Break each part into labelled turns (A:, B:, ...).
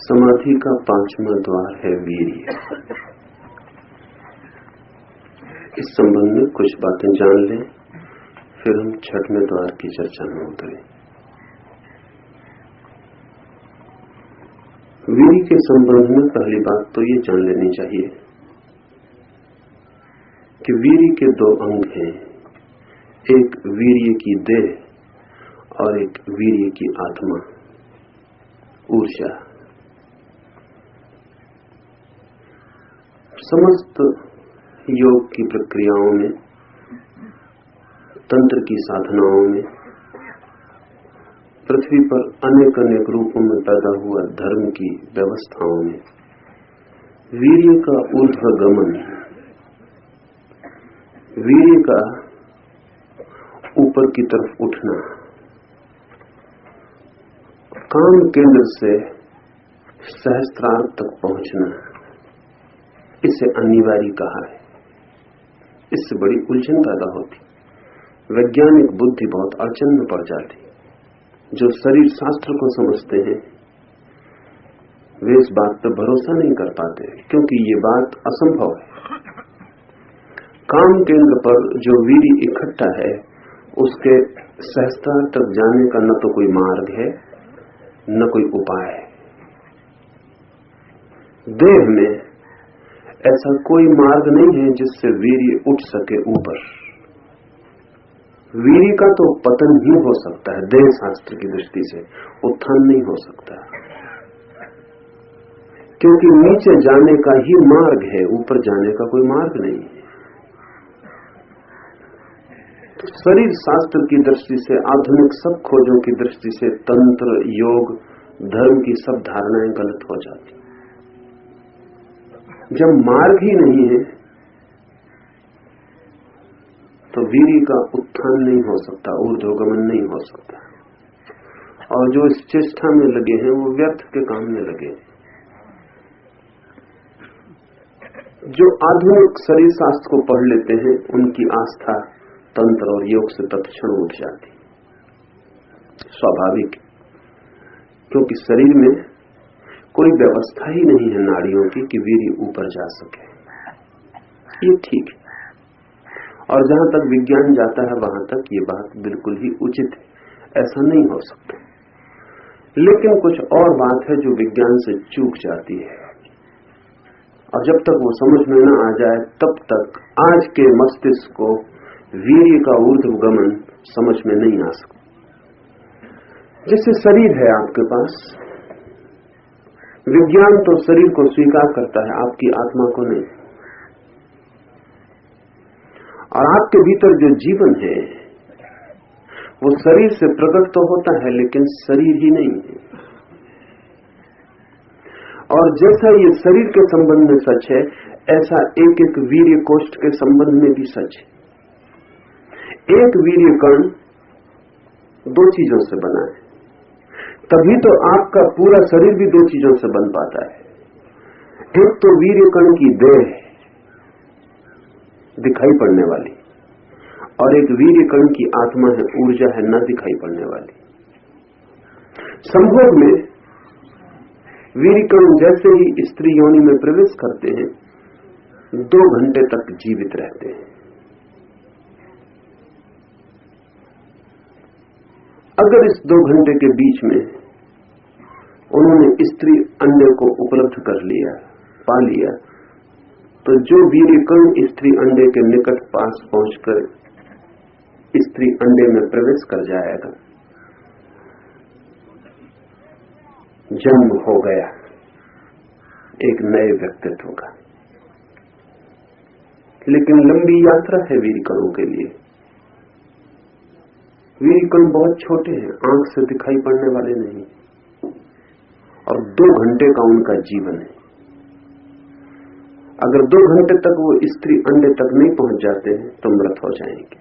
A: समाधि का 5वां द्वार है वीर्य। इस संबंध में कुछ बातें जान लें, फिर हम 6वें द्वार की चर्चा में उतरें। वीर्य के संबंध में पहली बात तो ये जान लेनी चाहिए कि वीर्य के 2 अंग हैं, एक वीर्य की देह और एक वीर्य की आत्मा, ऊर्जा। समस्त योग की प्रक्रियाओं में, तंत्र की साधनाओं में, पृथ्वी पर अनेक अनेक रूपों में पैदा हुआ धर्म की व्यवस्थाओं में वीर्य का ऊर्ध्वगमन, वीर्य का ऊपर की तरफ उठना, काम केंद्र से सहस्त्रार तक पहुंचना, इसे अनिवार्य कहा है। इससे बड़ी उलझन पैदा होती, वैज्ञानिक बुद्धि बहुत अड़चन में पड़ जाती। जो शरीर शास्त्र को समझते हैं वे इस बात पर भरोसा नहीं कर पाते, क्योंकि ये बात असंभव है। काम केंद्र पर जो वीर्य इकट्ठा है उसके सहस्त्रार तक जाने का न तो कोई मार्ग है न कोई उपाय है। देह में ऐसा कोई मार्ग नहीं है जिससे वीर्य उठ सके ऊपर। वीर्य का तो पतन ही हो सकता है, देह शास्त्र की दृष्टि से उत्थान नहीं हो सकता, क्योंकि नीचे जाने का ही मार्ग है, ऊपर जाने का कोई मार्ग नहीं है। तो शरीर शास्त्र की दृष्टि से, आधुनिक सब खोजों की दृष्टि से तंत्र, योग, धर्म की सब धारणाएं गलत हो जाती। जब मार्ग ही नहीं है तो वीर्य का उत्थान नहीं हो सकता, ऊर्ध्वगमन नहीं हो सकता, और जो इस चेष्टा में लगे हैं वो व्यर्थ के काम में लगे। जो आधुनिक शरीर शास्त्र को पढ़ लेते हैं उनकी आस्था तंत्र और योग से तत्क्षण उठ जाती, स्वाभाविक, क्योंकि शरीर में कोई व्यवस्था ही नहीं है नाड़ियों की कि वीर्य ऊपर जा सके। ये ठीक है, और जहां तक विज्ञान जाता है वहां तक ये बात बिल्कुल ही उचित है, ऐसा नहीं हो सकता। लेकिन कुछ और बात है जो विज्ञान से चूक जाती है, और जब तक वो समझ में न आ जाए तब तक आज के मस्तिष्क को वीर्य का ऊर्ध्वगमन समझ में नहीं आ सकता। जैसे शरीर है आपके पास, विज्ञान तो शरीर को स्वीकार करता है, आपकी आत्मा को नहीं। और आपके भीतर जो जीवन है वो शरीर से प्रकट तो होता है लेकिन शरीर ही नहीं है। और जैसा ये शरीर के संबंध में सच है, ऐसा एक एक वीर्य कोष्ठ के संबंध में भी सच है। एक वीर्य कण 2 चीजों से बना है, तभी तो आपका पूरा शरीर भी 2 चीजों से बन पाता है। एक तो वीर्य कण की देह दिखाई पड़ने वाली, और एक वीर्य कण की आत्मा है, ऊर्जा है, न दिखाई पड़ने वाली। संभोग में वीर्य कण जैसे ही स्त्री योनि में प्रवेश करते हैं 2 घंटे तक जीवित रहते हैं। अगर इस 2 घंटे के बीच में उन्होंने स्त्री अंडे को उपलब्ध कर लिया, पा लिया, तो जो वीर्य कण स्त्री अंडे के निकट पास पहुंचकर स्त्री अंडे में प्रवेश कर जाएगा, जन्म हो गया एक नए व्यक्तित्व का। लेकिन लंबी यात्रा है वीर्य कणों के लिए। वीर्य कण बहुत छोटे हैं, आंख से दिखाई पड़ने वाले नहीं, और 2 घंटे का उनका जीवन है। अगर 2 घंटे तक वो स्त्री अंडे तक नहीं पहुंच जाते हैं तो मृत हो जाएंगे,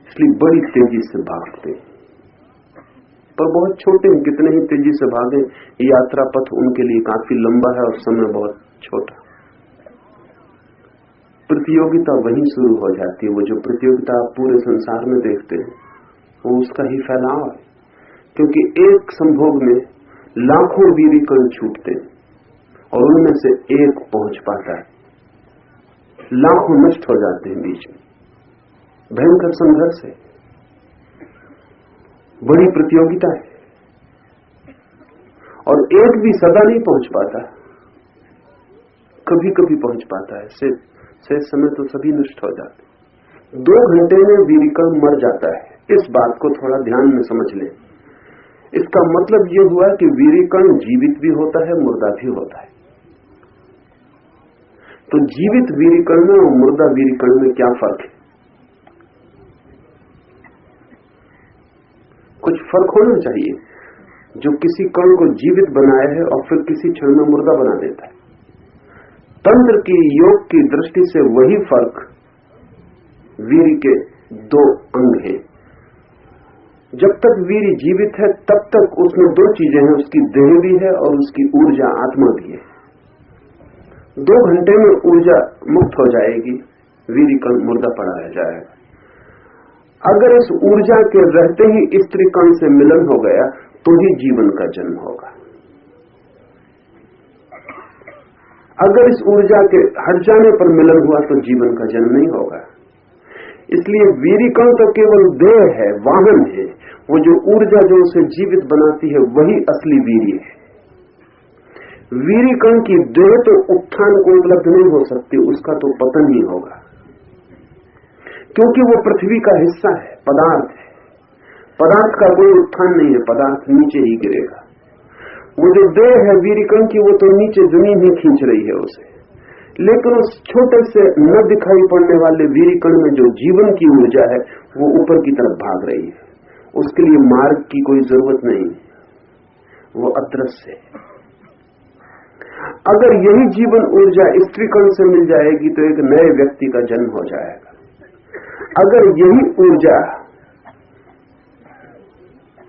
A: इसलिए बड़ी तेजी से भागते हैं। पर बहुत छोटे हैं, कितने ही तेजी से भागे, यात्रा पथ उनके लिए काफी लंबा है और समय बहुत छोटा। प्रतियोगिता वहीं शुरू हो जाती है। वो जो प्रतियोगिता आप पूरे संसार में देखते हैं वो उसका ही फैलाव है, क्योंकि एक संभोग में लाखों वीरिकण छूटते और उनमें से एक पहुंच पाता है, लाखों नष्ट हो जाते हैं बीच में। भयंकर संघर्ष है, बड़ी प्रतियोगिता है, और एक भी सदा नहीं पहुंच पाता, कभी कभी पहुंच पाता है। से समय तो सभी नष्ट हो जाते। 2 घंटे में वीरिकण मर जाता है। इस बात को थोड़ा ध्यान में समझ लें। इसका मतलब यह हुआ कि वीरिकण जीवित भी होता है, मुर्दा भी होता है। तो जीवित वीरिकण में और मुर्दा वीरिकण में क्या फर्क है? कुछ फर्क होना चाहिए जो किसी कण को जीवित बनाया है और फिर किसी क्षण में मुर्दा बना देता है। तंत्र की, योग की दृष्टि से वही फर्क वीर के 2 अंग हैं। जब तक वीर जीवित है तब तक उसमें 2 चीजें हैं, उसकी देह भी है और उसकी ऊर्जा, आत्मा भी है। 2 घंटे में ऊर्जा मुक्त हो जाएगी, वीर कण मुर्दा पड़ा रह जाएगा। अगर इस ऊर्जा के रहते ही स्त्री कण से मिलन हो गया तो ही जीवन का जन्म होगा। अगर इस ऊर्जा के हट जाने पर मिलन हुआ तो जीवन का जन्म नहीं होगा। इसलिए वीरिकण तो केवल देह है, वाहन है। वो जो ऊर्जा जो उसे जीवित बनाती है वही असली वीर्य है। वीरिकण की देह तो उत्थान को उपलब्ध नहीं हो सकती, उसका तो पतन ही होगा, क्योंकि वो पृथ्वी का हिस्सा है, पदार्थ है। पदार्थ का कोई उत्थान नहीं है, पदार्थ नीचे ही गिरेगा। वो जो देह है वीरिकण की, वो तो नीचे जमीन ही खींच रही है उसे, लेकिन उस छोटे से न दिखाई पड़ने वाले वीरिकण में जो जीवन की ऊर्जा है वो ऊपर की तरफ भाग रही है। उसके लिए मार्ग की कोई जरूरत नहीं, वो अदृश्य है। अगर यही जीवन ऊर्जा स्त्रीकण से मिल जाएगी तो एक नए व्यक्ति का जन्म हो जाएगा। अगर यही ऊर्जा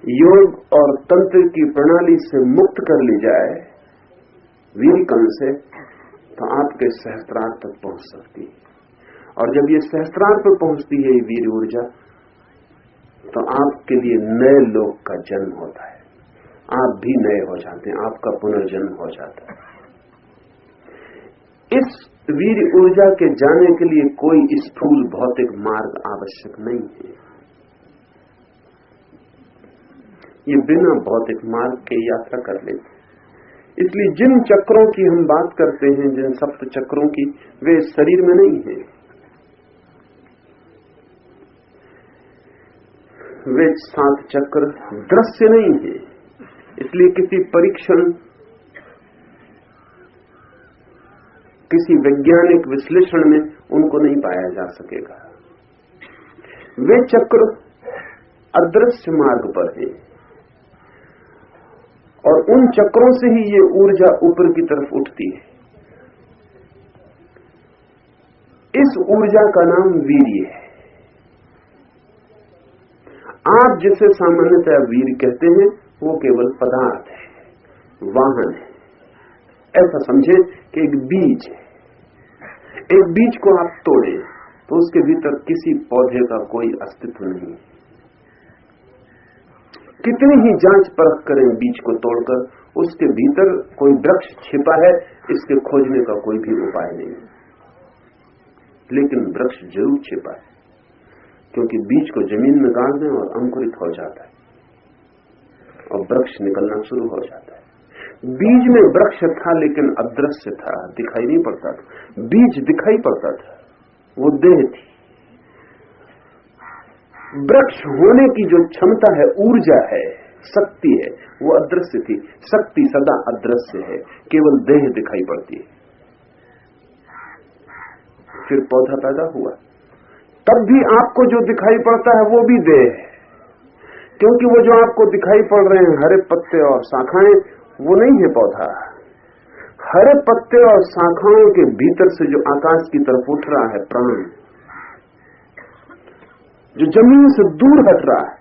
A: योग और तंत्र की प्रणाली से मुक्त कर ली जाए वीरिकण से, तो आपके सहस्त्रार तक पहुंच सकती है। और जब ये सहस्त्रार पर पहुंचती है वीर ऊर्जा, तो आपके लिए नए लोक का जन्म होता है। आप भी नए हो जाते हैं, आपका पुनर्जन्म हो जाता है। इस वीर ऊर्जा के जाने के लिए कोई स्थूल भौतिक मार्ग आवश्यक नहीं है। ये बिना भौतिक मार्ग के यात्रा कर लेते। इसलिए जिन चक्रों की हम बात करते हैं, जिन सप्त चक्रों की, वे शरीर में नहीं है, वे 7 चक्र दृश्य नहीं है। इसलिए किसी परीक्षण, किसी वैज्ञानिक विश्लेषण में उनको नहीं पाया जा सकेगा। वे चक्र अदृश्य मार्ग पर हैं और उन चक्रों से ही ये ऊर्जा ऊपर की तरफ उठती है। इस ऊर्जा का नाम वीर्य है। आप जिसे सामान्यतः वीर्य कहते हैं वो केवल पदार्थ है, वाहन है। ऐसा समझे कि एक बीज है, एक बीज को आप तोड़े तो उसके भीतर किसी पौधे का कोई अस्तित्व नहीं है। कितनी ही जांच परख करें बीज को तोड़कर, उसके भीतर कोई वृक्ष छिपा है, इसके खोजने का कोई भी उपाय नहीं। लेकिन वृक्ष जरूर छिपा है, क्योंकि बीज को जमीन में गाड़ दें और अंकुरित हो जाता है और वृक्ष निकलना शुरू हो जाता है। बीज में वृक्ष था लेकिन अदृश्य था, दिखाई नहीं पड़ता था। बीज दिखाई पड़ता था, वो देह थी। वृक्ष होने की जो क्षमता है, ऊर्जा है, शक्ति है, वो अदृश्य थी। शक्ति सदा अदृश्य है, केवल देह दिखाई पड़ती है। फिर पौधा पैदा हुआ, तब भी आपको जो दिखाई पड़ता है वो भी देह है, क्योंकि वो जो आपको दिखाई पड़ रहे हैं हरे पत्ते और शाखाएं, वो नहीं है पौधा। हरे पत्ते और शाखाओं के भीतर से जो आकाश की तरफ उठ रहा है प्राण, जो जमीन से दूर हट रहा है,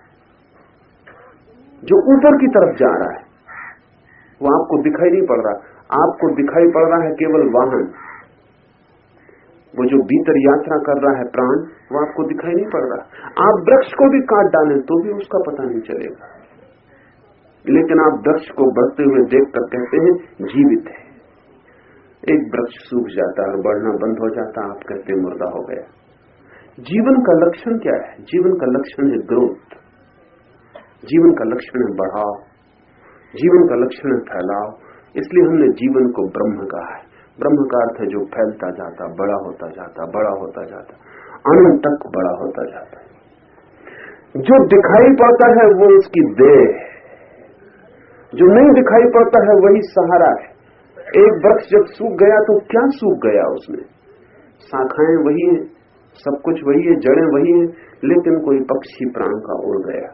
A: जो ऊपर की तरफ जा रहा है, वो आपको दिखाई नहीं पड़ रहा। आपको दिखाई पड़ रहा है केवल वाहन। वो जो भीतर यात्रा कर रहा है प्राण, वो आपको दिखाई नहीं पड़ रहा। आप वृक्ष को भी काट डालें तो भी उसका पता नहीं चलेगा। लेकिन आप वृक्ष को बढ़ते हुए देखकर कहते हैं जीवित है। एक वृक्ष सूख जाता है और बढ़ना बंद हो जाता है, आप कहते हैं मुर्दा हो गया। जीवन का लक्षण क्या है? जीवन का लक्षण है ग्रोथ, जीवन का लक्षण है बढ़ाव, जीवन का लक्षण है फैलाव। इसलिए हमने जीवन को ब्रह्म कहा है। ब्रह्म का अर्थ है जो फैलता जाता, बड़ा होता जाता, बड़ा होता जाता, अनंत तक बड़ा होता जाता है। जो दिखाई पड़ता है वो उसकी देह है, जो नहीं दिखाई पड़ता है वही सहारा है। एक वृक्ष जब सूख गया तो क्या सूख गया उसमें? शाखाएं वही हैं, सब कुछ वही है, जड़ें वही हैं, लेकिन कोई पक्षी प्राण का उड़ गया,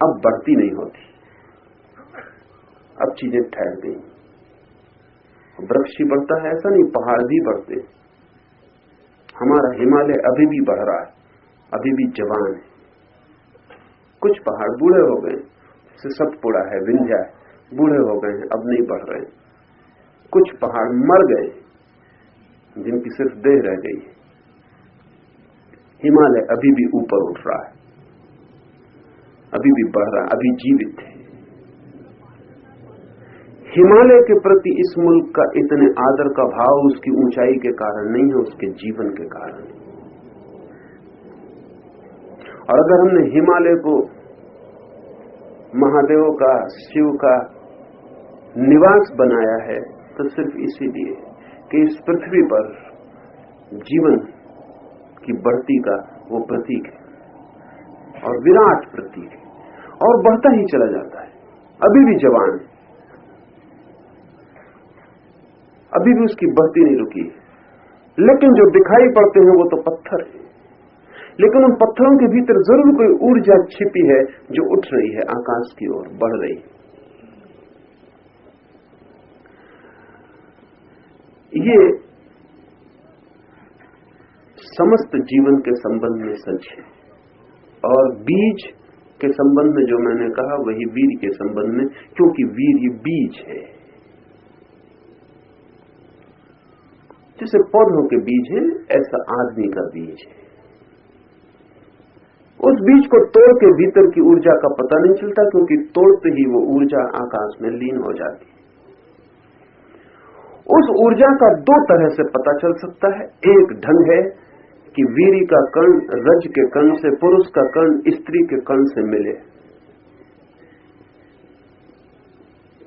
A: अब बढ़ती नहीं होती, अब चीजें ठहर गई। वृक्ष ही बढ़ता है ऐसा नहीं, पहाड़ भी बढ़ते। हमारा हिमालय अभी भी बढ़ रहा है, अभी भी जवान है। कुछ पहाड़ बूढ़े हो गए, सतपुड़ा है, विंध्या है, बूढ़े हो गए हैं, अब नहीं बढ़ रहे। कुछ पहाड़ मर गए जिनकी सिर्फ देह रह गई। हिमालय अभी भी ऊपर उठ रहा है, अभी भी बढ़ रहा है, अभी जीवित है। हिमालय के प्रति इस मुल्क का इतने आदर का भाव उसकी ऊंचाई के कारण नहीं है, उसके जीवन के कारण। और अगर हमने हिमालय को महादेव का, शिव का निवास बनाया है तो सिर्फ इसीलिए कि इस पृथ्वी पर जीवन की बढ़ती का वो प्रतीक है और विराट प्रतीक है, और बढ़ता ही चला जाता है। अभी भी जवान है, अभी भी उसकी बढ़ती नहीं रुकी। लेकिन जो दिखाई पड़ते हैं वो तो पत्थर है, लेकिन उन पत्थरों के भीतर जरूर कोई ऊर्जा छिपी है जो उठ रही है आकाश की ओर, बढ़ रही है। ये समस्त जीवन के संबंध में सच है, और बीज के संबंध में जो मैंने कहा वही वीर के संबंध में, क्योंकि वीर ये बीज है। जैसे पौधों के बीज है, ऐसा आदमी का बीज है। उस बीज को तोड़ के भीतर की ऊर्जा का पता नहीं चलता, क्योंकि तोड़ते ही वो ऊर्जा आकाश में लीन हो जाती है। उस ऊर्जा का दो तरह से पता चल सकता है। एक ढंग है कि वीरी का कण रज के कण से, पुरुष का कण स्त्री के कण से मिले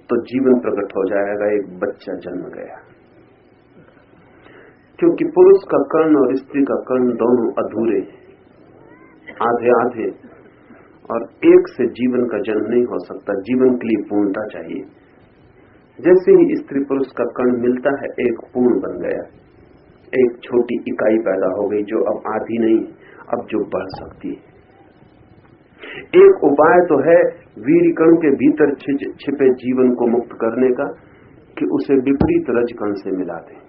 A: तो जीवन प्रकट हो जाएगा, एक बच्चा जन्म गया। क्योंकि पुरुष का कर्ण और स्त्री का कर्ण दोनों अधूरे, आधे आधे, और एक से जीवन का जन्म नहीं हो सकता। जीवन के लिए पूर्णता चाहिए। जैसे ही स्त्री पुरुष का कर्ण मिलता है, एक पूर्ण बन गया, एक छोटी इकाई पैदा हो गई जो अब आधी नहीं, अब जो बढ़ सकती है। एक उपाय तो है वीर कण के भीतर छिपे जीवन को मुक्त करने का, कि उसे विपरीत रजकण से मिला दें।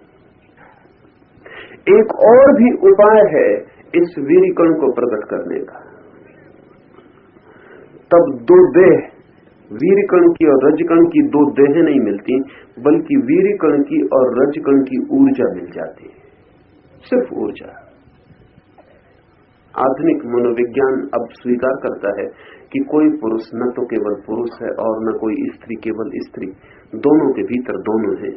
A: एक और भी उपाय है इस वीरीकण को प्रकट करने का। तब दो देह, वीरीकण की और रजकण की दो देहें नहीं मिलती, बल्कि वीरीकण की और रजकण की ऊर्जा मिल जाती है, सिर्फ ऊर्जा। आधुनिक मनोविज्ञान अब स्वीकार करता है कि कोई पुरुष न तो केवल पुरुष है और न कोई स्त्री केवल स्त्री, दोनों के भीतर दोनों हैं,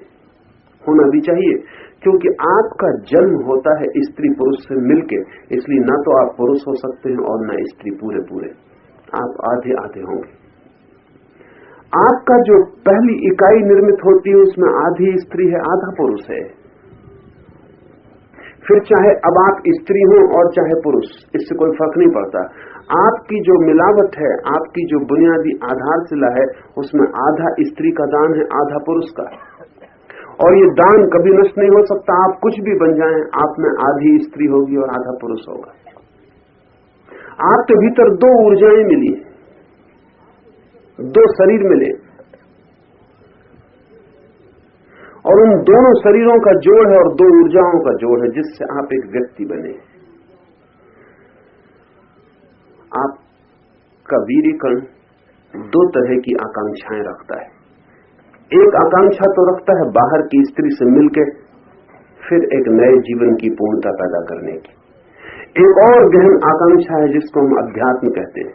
A: होना भी चाहिए। क्योंकि आपका जन्म होता है स्त्री पुरुष से मिलके, इसलिए ना तो आप पुरुष हो सकते हैं और ना स्त्री पूरे पूरे, आप आधे आधे होंगे। आपका जो पहली इकाई निर्मित होती है उसमें आधी स्त्री है, आधा पुरुष है। फिर चाहे अब आप स्त्री हो और चाहे पुरुष, इससे कोई फर्क नहीं पड़ता। आपकी जो मिलावट है, आपकी जो बुनियादी आधारशिला है, उसमें आधा स्त्री का दान है, आधा पुरुष का। और ये दान कभी नष्ट नहीं हो सकता। आप कुछ भी बन जाएं, आप में आधी स्त्री होगी और आधा पुरुष होगा। आपके भीतर दो ऊर्जाएं मिली, दो शरीर मिले, और उन दोनों शरीरों का जोड़ है और दो ऊर्जाओं का जोड़ है, जिससे आप एक व्यक्ति बने। आपका वीरीकण दो तरह की आकांक्षाएं रखता है। एक आकांक्षा तो रखता है बाहर की स्त्री से मिलके फिर एक नए जीवन की पूर्णता पैदा करने की। एक और गहन आकांक्षा है जिसको हम अध्यात्म कहते हैं।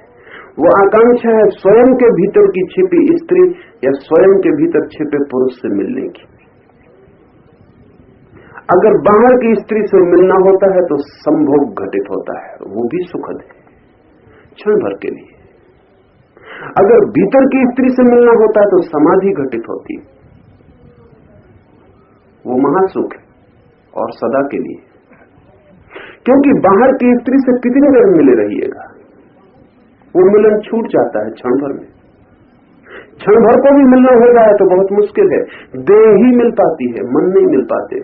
A: वो आकांक्षा है स्वयं के भीतर की छिपी स्त्री या स्वयं के भीतर छिपे पुरुष से मिलने की। अगर बाहर की स्त्री से मिलना होता है तो संभोग घटित होता है, वो भी सुखद है क्षण भर के लिए। अगर भीतर की स्त्री से मिलना होता है तो समाधि घटित होती है, वो महासुख है और सदा के लिए। क्योंकि बाहर की स्त्री से कितनी देर मिले रहिएगा, वो मिलन छूट जाता है क्षण भर में। क्षण भर को भी मिलना हो जाए तो बहुत मुश्किल है। देह ही मिल पाती है, मन नहीं मिल पाते।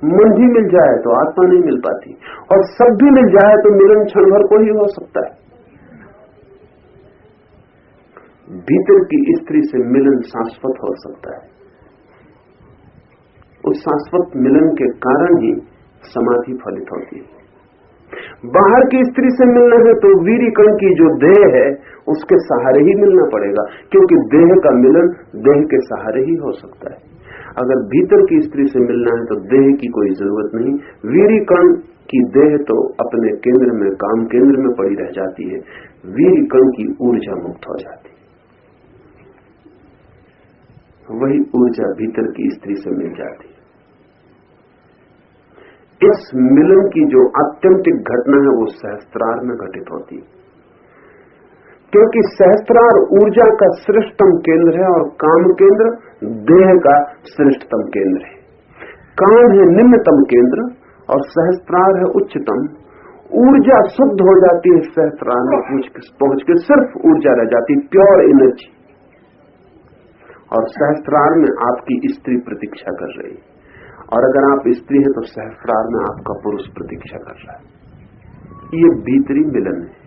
A: मन भी मिल जाए तो आत्मा नहीं मिल पाती, और सब भी मिल जाए तो मिलन क्षण भर को ही हो सकता है। भीतर की स्त्री से मिलन शाश्वत हो सकता है। उस शाश्वत मिलन के कारण ही समाधि फलित होती है। बाहर की स्त्री से मिलना है तो वीरी कण की जो देह है उसके सहारे ही मिलना पड़ेगा, क्योंकि देह का मिलन देह के सहारे ही हो सकता है। अगर भीतर की स्त्री से मिलना है तो देह की कोई जरूरत नहीं। वीरी कण की देह तो अपने केंद्र में, काम केंद्र में पड़ी रह जाती है। वीरी कण की ऊर्जा मुक्त हो जाती है, वही ऊर्जा भीतर की स्त्री से मिल जाती है। इस मिलन की जो आत्यंतिक घटना है वो सहस्त्रार में घटित होती है, क्योंकि सहस्त्रार ऊर्जा का श्रेष्ठतम केंद्र है और काम केंद्र देह का श्रेष्ठतम केंद्र है। काम है निम्नतम केंद्र और सहस्त्रार है उच्चतम। ऊर्जा शुद्ध हो जाती है सहस्त्रार में पहुंच के, सिर्फ ऊर्जा रह जाती, प्योर एनर्जी। और सहस्त्रार में आपकी स्त्री प्रतीक्षा कर रही है, और अगर आप स्त्री हैं तो सहस्त्रार में आपका पुरुष प्रतीक्षा कर रहा है। ये भीतरी मिलन है।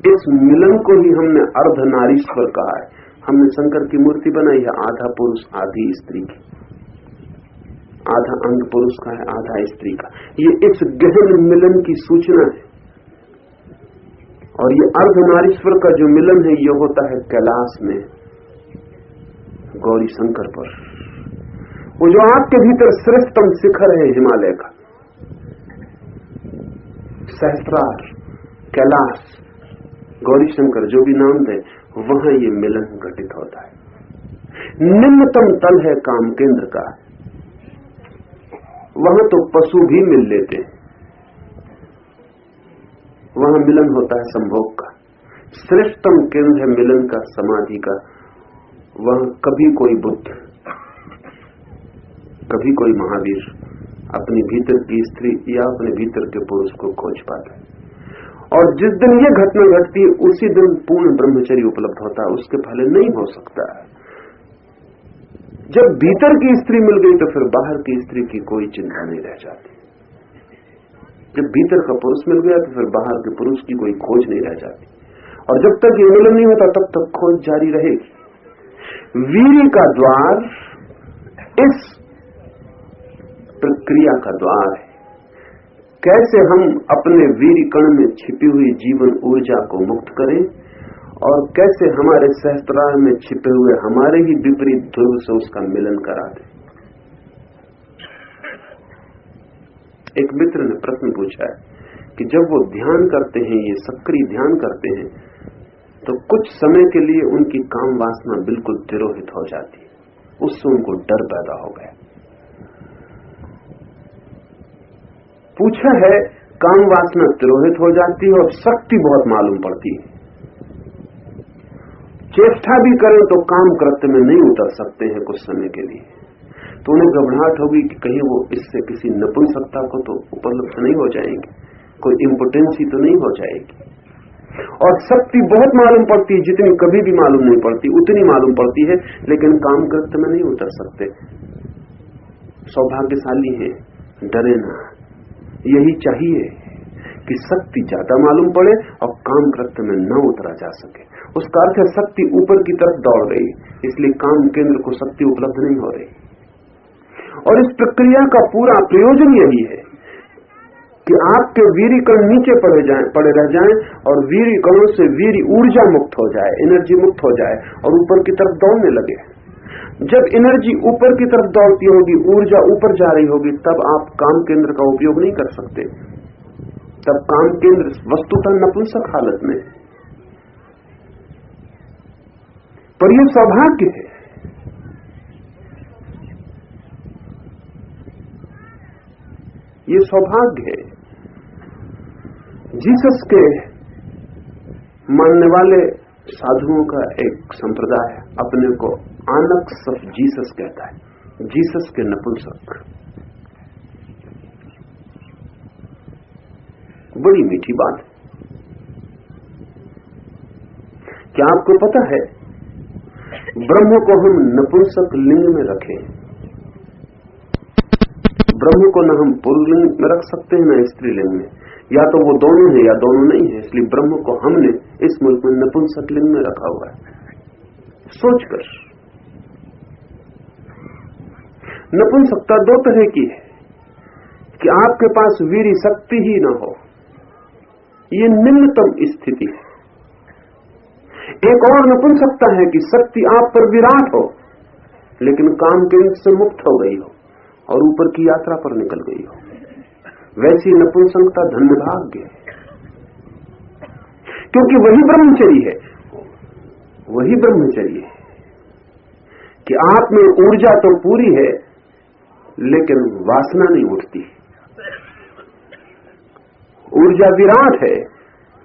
A: इस मिलन को ही हमने अर्धनारीश्वर कहा है। हमने शंकर की मूर्ति बनाई है आधा पुरुष आधी स्त्री की, आधा अंग पुरुष का है आधा स्त्री का। ये इस गहन मिलन की सूचना है। और ये अर्धनारीश्वर का जो मिलन है ये होता है कैलाश में गौरी शंकर पर। वो जो आपके भीतर श्रेष्ठतम शिखर है हिमालय का, सहस्त्रार, कैलाश, गौरी शंकर, जो भी नाम दे, वहां ये मिलन घटित होता है। निम्नतम तल है काम केंद्र का, वहां तो पशु भी मिल लेते हैं, वहां मिलन होता है संभोग का। श्रेष्ठतम केंद्र है मिलन का, समाधि का। वहां कभी कोई बुद्ध, कभी कोई महावीर अपनी भीतर की स्त्री या अपने भीतर के पुरुष को खोज पाता है। और जिस दिन ये घटना घटती है उसी दिन पूर्ण ब्रह्मचर्य उपलब्ध होता है, उसके पहले नहीं हो सकता है। जब भीतर की स्त्री मिल गई तो फिर बाहर की स्त्री की कोई चिंता नहीं रह जाती। जब भीतर का पुरुष मिल गया तो फिर बाहर के पुरुष की कोई खोज नहीं रह जाती। और जब तक ये मिलन नहीं होता तब तक खोज जारी रहेगी। वीर्य का द्वार इस प्रक्रिया का द्वार है। कैसे हम अपने वीर्य कण में छिपी हुई जीवन ऊर्जा को मुक्त करें और कैसे हमारे सहस्त्रार में छिपे हुए हमारे ही विपरीत ध्रुव से उसका मिलन करा दें। एक मित्र ने प्रश्न पूछा है कि जब वो ध्यान करते हैं, ये सक्रिय ध्यान करते हैं, तो कुछ समय के लिए उनकी काम वासना बिल्कुल तिरोहित हो जाती है, उससे उनको डर पैदा हो गया। पूछा है, काम वासना तिरोहित हो जाती है और शक्ति बहुत मालूम पड़ती है। चेष्टा भी करें तो काम कृत्य में नहीं उतर सकते हैं कुछ समय के लिए, तो उन्हें घबराहट होगी कि कहीं वो इससे किसी नपुंसकता को तो उपलब्ध नहीं हो जाएंगे, कोई इम्पोटेंसी तो नहीं हो जाएगी। और शक्ति बहुत मालूम पड़ती है, जितनी कभी भी मालूम नहीं पड़ती उतनी मालूम पड़ती है, लेकिन काम कृत्य में नहीं उतर सकते। सौभाग्यशाली है, डरे ना। यही चाहिए कि शक्ति ज्यादा मालूम पड़े और काम कृत्य में न उतरा जा सके। उसका अर्थ है शक्ति ऊपर की तरफ दौड़ रही, इसलिए काम केंद्र को शक्ति उपलब्ध नहीं हो रही। और इस प्रक्रिया का पूरा प्रयोजन यही है कि आपके वीर्य कण नीचे पड़े रह जाएं और वीर्य कणों से वीर्य ऊर्जा मुक्त हो जाए, एनर्जी मुक्त हो जाए और ऊपर की तरफ दौड़ने लगे। जब एनर्जी ऊपर की तरफ दौड़ती होगी, ऊर्जा ऊपर जा रही होगी, तब आप काम केंद्र का उपयोग नहीं कर सकते। तब काम केंद्र वस्तुतः नपुंसक हालत में, पर यह सौभाग्य है। ये सौभाग्य है। जीसस के मानने वाले साधुओं का एक संप्रदाय अपने को आनक्स ऑफ जीसस कहता है, जीसस के नपुंसक। बड़ी मीठी बात है। क्या आपको पता है, ब्रह्म को हम नपुंसक लिंग में रखें, ब्रह्म को न हम पुल्लिंग में रख सकते हैं न स्त्रीलिंग में, या तो वो दोनों है या दोनों नहीं है। इसलिए ब्रह्म को हमने इस मुल्क में नपुंसक लिंग में रखा हुआ है। सोचकर, नपुंसकता दो तरह की है कि आपके पास वीरी शक्ति ही न हो, ये निम्नतम स्थिति है। एक और नपुंसकता है कि शक्ति आप पर विराट हो लेकिन काम केंद्र से मुक्त हो गई हो और ऊपर की यात्रा पर निकल गई हो। वैसी नपुंसकता धन्य भाग्य है, क्योंकि वही ब्रह्मचर्य है, वही ब्रह्मचर्य है कि आप में ऊर्जा तो पूरी है लेकिन वासना नहीं उठती। ऊर्जा विराट है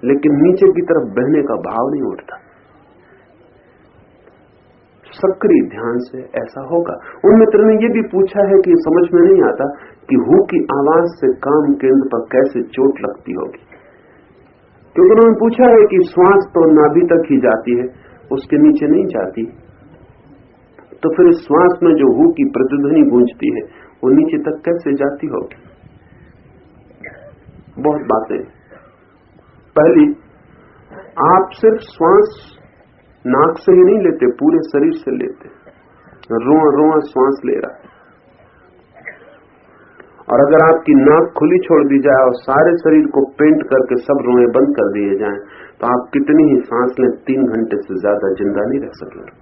A: लेकिन नीचे की तरफ बहने का भाव नहीं उठता। सक्रिय ध्यान से ऐसा होगा। उन मित्र ने यह भी पूछा है कि समझ में नहीं आता कि हु की आवाज से काम केंद्र पर कैसे चोट लगती होगी, क्योंकि उन्होंने पूछा है कि श्वास तो नाभि तक ही जाती है, उसके नीचे नहीं जाती, तो फिर इस श्वास में जो हु की प्रतिध्वनि गूंजती है वो नीचे तक कैसे जाती होगी। बहुत बातें। पहली, आप सिर्फ श्वास नाक से ही नहीं लेते, पूरे शरीर से लेते, रोआ रोआ श्वास ले रहा है। और अगर आपकी नाक खुली छोड़ दी जाए और सारे शरीर को पेंट करके सब रोए बंद कर दिए जाएं, तो आप कितनी ही सांस लें 3 घंटे से ज्यादा जिंदा नहीं रह सकेंगे,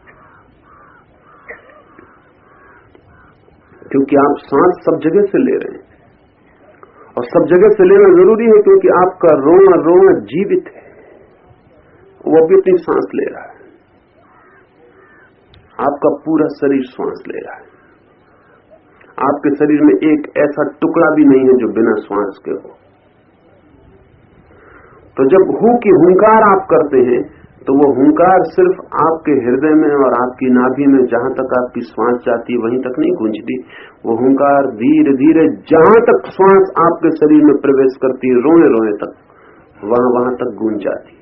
A: क्योंकि आप सांस सब जगह से ले रहे हैं। और सब जगह से लेना जरूरी है क्योंकि आपका रोआ रोआ जीवित है, वो भी अपनी सांस ले रहा है। आपका पूरा शरीर श्वास ले रहा है। आपके शरीर में एक ऐसा टुकड़ा भी नहीं है जो बिना श्वास के हो। तो जब हु की हुंकार आप करते हैं तो वो हुंकार सिर्फ आपके हृदय में और आपकी नाभि में जहां तक आपकी श्वास जाती है वहीं तक नहीं गूंजती। वो हुंकार धीरे धीरे जहां तक श्वास आपके शरीर में प्रवेश करती है, रोए रोए तक, वहां तक गूंज जाती।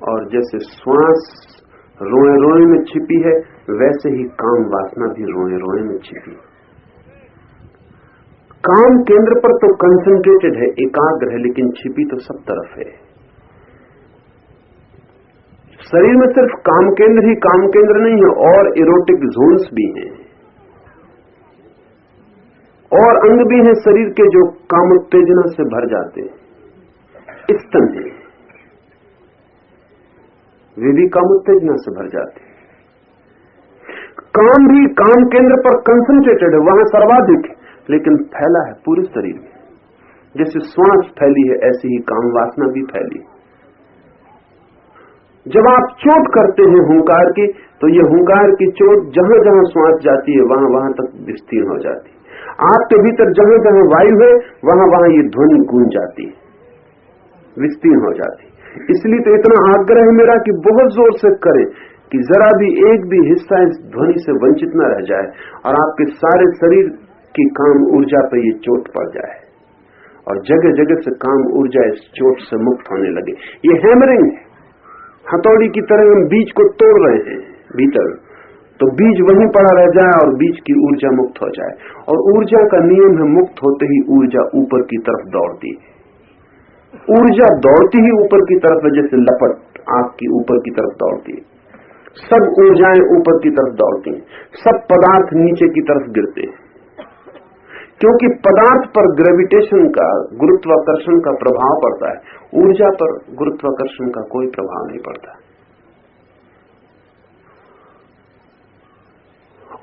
A: और जैसे श्वास रोए रोए में छिपी है, वैसे ही काम वासना भी रोए रोए में छिपी। काम केंद्र पर तो कंसंट्रेटेड है, एकाग्र है, लेकिन छिपी तो सब तरफ है। शरीर में सिर्फ काम केंद्र ही काम केंद्र नहीं है, और इरोटिक जोन्स भी हैं, और अंग भी हैं शरीर के जो काम उत्तेजना से भर जाते हैं। स्तन है, वे भी काम उत्तेजना से भर जाते हैं। काम भी काम केंद्र पर कंसंट्रेटेड है, वहां सर्वाधिक है, लेकिन फैला है पूरे शरीर में। जैसे श्वास फैली है ऐसे ही काम वासना भी फैली। जब आप चोट करते हैं हुंकार की, तो ये हुंकार की चोट जहां जहां श्वास जाती है वहां वहां तक विस्तीर्ण हो जाती है। आपके भीतर जहां जहां वायु है वहां वहां ये ध्वनि गूंज जाती है, विस्तीर्ण हो जाती है। इसलिए तो इतना आग्रह है मेरा कि बहुत जोर से करें कि जरा भी एक भी हिस्सा इस ध्वनि से वंचित न रह जाए और आपके सारे शरीर की काम ऊर्जा पर ये चोट पड़ जाए और जगह जगह से काम ऊर्जा इस चोट से मुक्त होने लगे। ये हैमरिंग है, हथौड़ी की तरह हम बीज को तोड़ रहे हैं भीतर, तो बीज वहीं पड़ा रह जाए और बीज की ऊर्जा मुक्त हो जाए। और ऊर्जा का नियम है, मुक्त होते ही ऊर्जा ऊपर की तरफ दौड़ती है। ऊर्जा दौड़ती ही ऊपर की तरफ है, जैसे लपट आग की ऊपर की तरफ दौड़ती है। सब ऊर्जाएं ऊपर की तरफ दौड़ती हैं, सब पदार्थ नीचे की तरफ गिरते हैं, क्योंकि पदार्थ पर ग्रेविटेशन का, गुरुत्वाकर्षण का प्रभाव पड़ता है। ऊर्जा पर गुरुत्वाकर्षण का कोई प्रभाव नहीं पड़ता।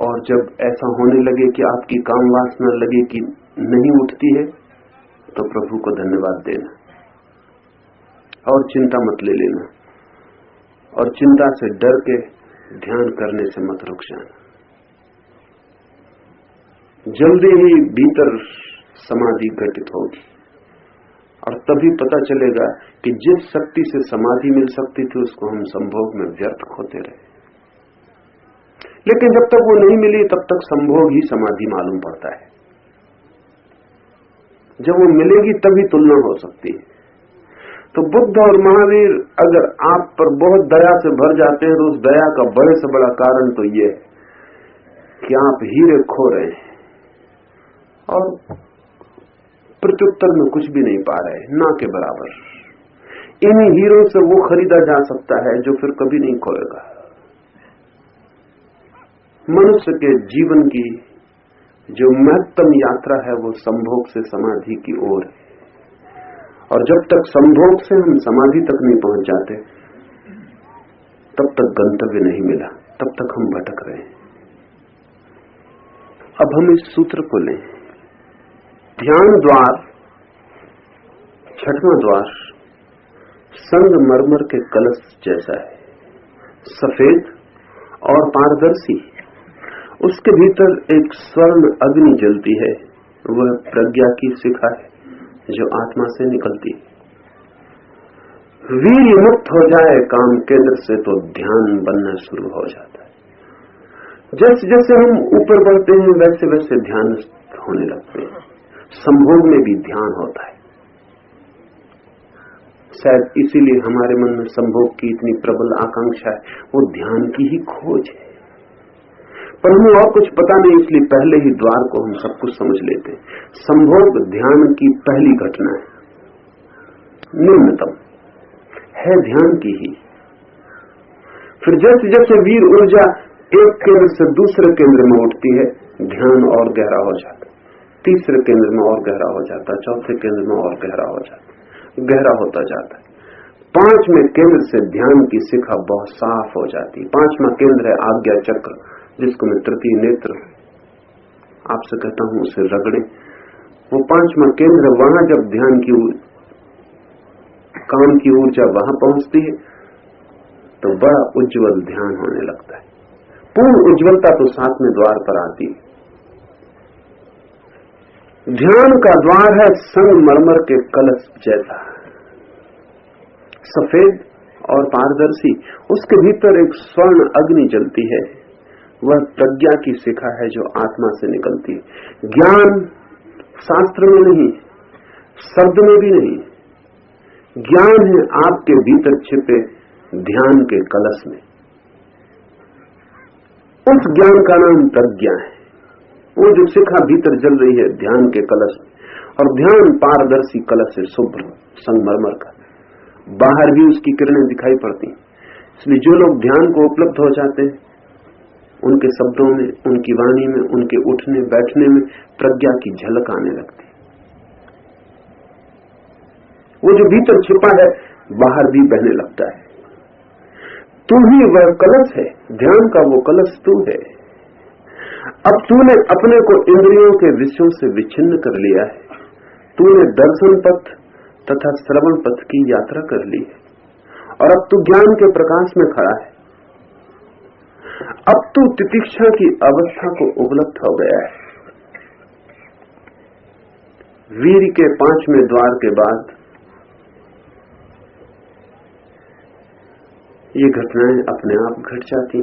A: और जब ऐसा होने लगे कि आपकी काम वासना लगे कि नहीं उठती है तो प्रभु को धन्यवाद देना और चिंता मत ले लेना, और चिंता से डर के ध्यान करने से मत रुक जाना। जल्दी ही भीतर समाधि घटित होगी और तभी पता चलेगा कि जिस शक्ति से समाधि मिल सकती थी उसको हम संभोग में व्यर्थ खोते रहे। लेकिन जब तक वो नहीं मिली तब तक संभोग ही समाधि मालूम पड़ता है। जब वो मिलेगी तभी तुलना हो सकती है। तो बुद्ध और महावीर अगर आप पर बहुत दया से भर जाते हैं तो उस दया का बड़े से बड़ा कारण तो ये है कि आप हीरे खो रहे हैं और प्रत्युत्तर में कुछ भी नहीं पा रहे, ना के बराबर। इन्हीं हीरों से वो खरीदा जा सकता है जो फिर कभी नहीं खोएगा। मनुष्य के जीवन की जो महत्तम यात्रा है वो संभोग से समाधि की ओर है, और जब तक संभोग से हम समाधि तक नहीं पहुंच जाते तब तक गंतव्य नहीं मिला, तब तक हम भटक रहे हैं। अब हम इस सूत्र को लें। ध्यान द्वार, छठवां द्वार संगमरमर के कलश जैसा है, सफेद और पारदर्शी। उसके भीतर एक स्वर्ण अग्नि जलती है, वह प्रज्ञा की शिखा है जो आत्मा से निकलती है। वीर्य मुक्त हो जाए काम केंद्र से तो ध्यान बनना शुरू हो जाता है। जैसे जैसे हम ऊपर बढ़ते हैं वैसे वैसे ध्यान होने लगते हैं। संभोग में भी ध्यान होता है। शायद इसीलिए हमारे मन में संभोग की इतनी प्रबल आकांक्षा है, वो ध्यान की ही खोज है। पर हमें और कुछ पता नहीं, इसलिए पहले ही द्वार को हम सब कुछ समझ लेते हैं। संभोग ध्यान की पहली घटना है, न्यूनतम है ध्यान की ही। फिर जैसे जैसे वीर ऊर्जा एक केंद्र से दूसरे केंद्र में उठती है, ध्यान और गहरा हो जाता है, तीसरे केंद्र में और गहरा हो जाता है, चौथे केंद्र में और गहरा हो जाता है, गहरा होता जाता है। पांचवें केंद्र से ध्यान की शिखा बहुत साफ हो जाती है। पांचवा केंद्र है आज्ञा चक्र, जिसको मैं तृतीय नेत्र आपसे कहता हूं, उसे रगड़े। वो पांचवा केंद्र, वहां जब ध्यान की काम की ऊर्जा वहां पहुंचती है तो बड़ा उज्जवल ध्यान होने लगता है। पूर्ण उज्जवलता तो सातवें द्वार पर आती है। ध्यान का द्वार है संगमरमर के कलश जैसा, सफेद और पारदर्शी। उसके भीतर एक स्वर्ण अग्नि जलती है, वह प्रज्ञा की शिखा है जो आत्मा से निकलती है। ज्ञान शास्त्र में नहीं, शब्द में भी नहीं, ज्ञान है आपके भीतर छिपे ध्यान के कलश में। उस ज्ञान का नाम प्रज्ञा है, वो जो शिखा भीतर जल रही है ध्यान के कलश में। और ध्यान पारदर्शी कलश है, शुभ्र संगमरमर का, बाहर भी उसकी किरणें दिखाई पड़ती। इसलिए जो लोग ध्यान को उपलब्ध हो जाते हैं, उनके शब्दों में, उनकी वाणी में, उनके उठने बैठने में प्रज्ञा की झलक आने लगती। वो जो भीतर छिपा है बाहर भी बहने लगता है। तू ही वह कलश है, ध्यान का वो कलश तू है। अब तूने अपने को इंद्रियों के विषयों से विच्छिन्न कर लिया है। तूने दर्शन पथ तथा श्रवण पथ की यात्रा कर ली है और अब तू ज्ञान के प्रकाश में खड़ा है। अब तू तितिक्षा की अवस्था को उपलब्ध हो गया है। वीर के पांचवें द्वार के बाद ये घटनाएं अपने आप घट जाती।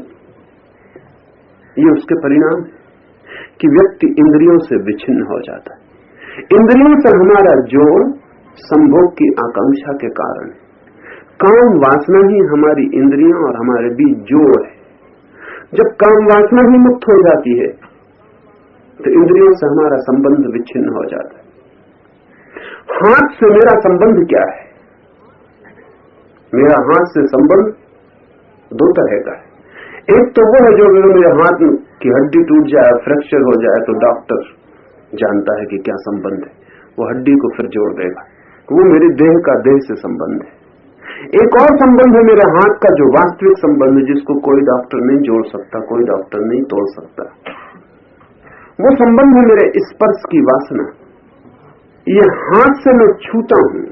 A: ये उसके परिणाम है कि व्यक्ति इंद्रियों से विच्छिन्न हो जाता है। इंद्रियों से हमारा जोड़ संभोग की आकांक्षा के कारण, काम वासना ही हमारी इंद्रियों और हमारे बीच जोड़ है। जब काम वासना ही मुक्त हो जाती है तो इंद्रियों से हमारा संबंध विच्छिन्न हो जाता है। हाथ से मेरा संबंध क्या है? मेरा हाथ से संबंध दो तरह का है। एक तो वो है जो मेरे हाथ की हड्डी टूट जाए, फ्रैक्चर हो जाए तो डॉक्टर जानता है कि क्या संबंध है, वो हड्डी को फिर जोड़ देगा, वो मेरे देह का देह से संबंध है। एक और संबंध है मेरे हाथ का जो वास्तविक संबंध है, जिसको कोई डॉक्टर नहीं जोड़ सकता, कोई डॉक्टर नहीं तोड़ सकता। वो संबंध है मेरे स्पर्श की वासना, ये हाथ से मैं छूता हूं,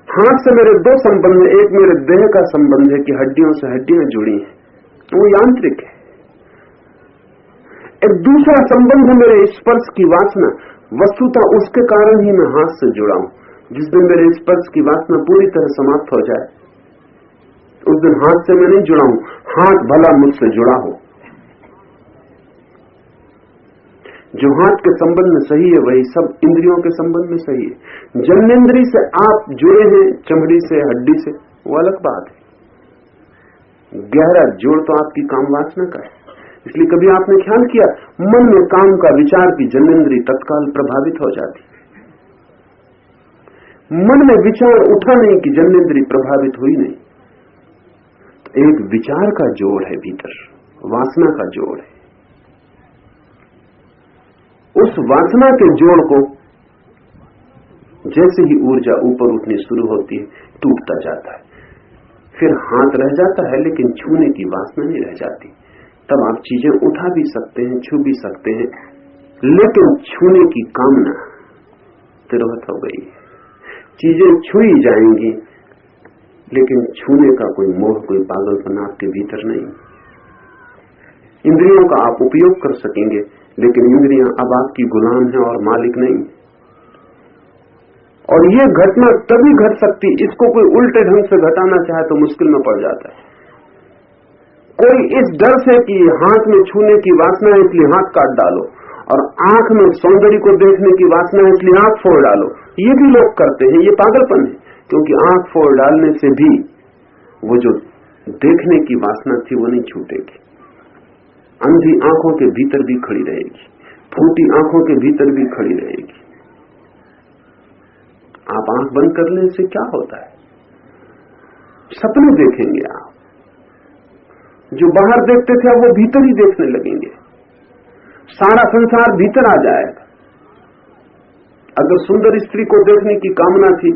A: हाथ से मेरे दो संबंध, एक मेरे देह का संबंध है कि हड्डियों से हड्डियां जुड़ी हैं, वो यांत्रिक है। एक दूसरा संबंध है मेरे स्पर्श की वासना, वस्तुतः उसके कारण ही मैं हाथ से जुड़ा हूं। जिस दिन मेरे स्पर्श की वासना पूरी तरह समाप्त हो जाए उस दिन हाथ से मैं नहीं जुड़ा हूं, हाथ भला मुझसे जुड़ा हो। जो हाथ के संबंध में सही है वही सब इंद्रियों के संबंध में सही है। जन्नेन्द्रिय से आप जुड़े हैं चमड़ी से, हड्डी से, वो अलग बात है। गहरा जोड़ तो आपकी काम वासना का है। इसलिए कभी आपने ख्याल किया मन में काम का विचार की जन्नेन्द्रिय तत्काल प्रभावित हो जाती। मन में विचार उठा नहीं कि जन्नेन्द्रिय प्रभावित हुई नहीं। तो एक विचार का जोड़ है भीतर, वासना का जोड़ है। उस वासना के जोड़ को जैसे ही ऊर्जा ऊपर उठनी शुरू होती है टूटता जाता है, फिर हाथ रह जाता है लेकिन छूने की वासना नहीं रह जाती। तब आप चीजें उठा भी सकते हैं, छू भी सकते हैं, लेकिन छूने की कामना तिरोहित हो गई है। चीजें छुई जाएंगी लेकिन छूने का कोई मोह, कोई पागलपन आपके भीतर नहीं। इंद्रियों का आप उपयोग कर सकेंगे लेकिन इंद्रियां अब आपकी गुलाम हैं और मालिक नहीं। और ये घटना तभी घट सकती, इसको कोई उल्टे ढंग से घटाना चाहे तो मुश्किल में पड़ जाता है। कोई इस डर से कि हाथ में छूने की वासना है इसलिए हाथ काट डालो, और आंख में सौंदर्य को देखने की वासना है इसलिए आंख फोड़ डालो, ये भी लोग करते हैं। ये पागलपन है, क्योंकि आंख फोड़ डालने से भी वो जो देखने की वासना थी वो नहीं छूटेगी। अंधी आंखों के भीतर भी खड़ी रहेगी, फूटी आंखों के भीतर भी खड़ी रहेगी। आप आंख बंद कर लें इससे क्या होता है? सपने देखेंगे आप, जो बाहर देखते थे अब वो भीतर ही देखने लगेंगे। सारा संसार भीतर आ जाएगा। अगर सुंदर स्त्री को देखने की कामना थी,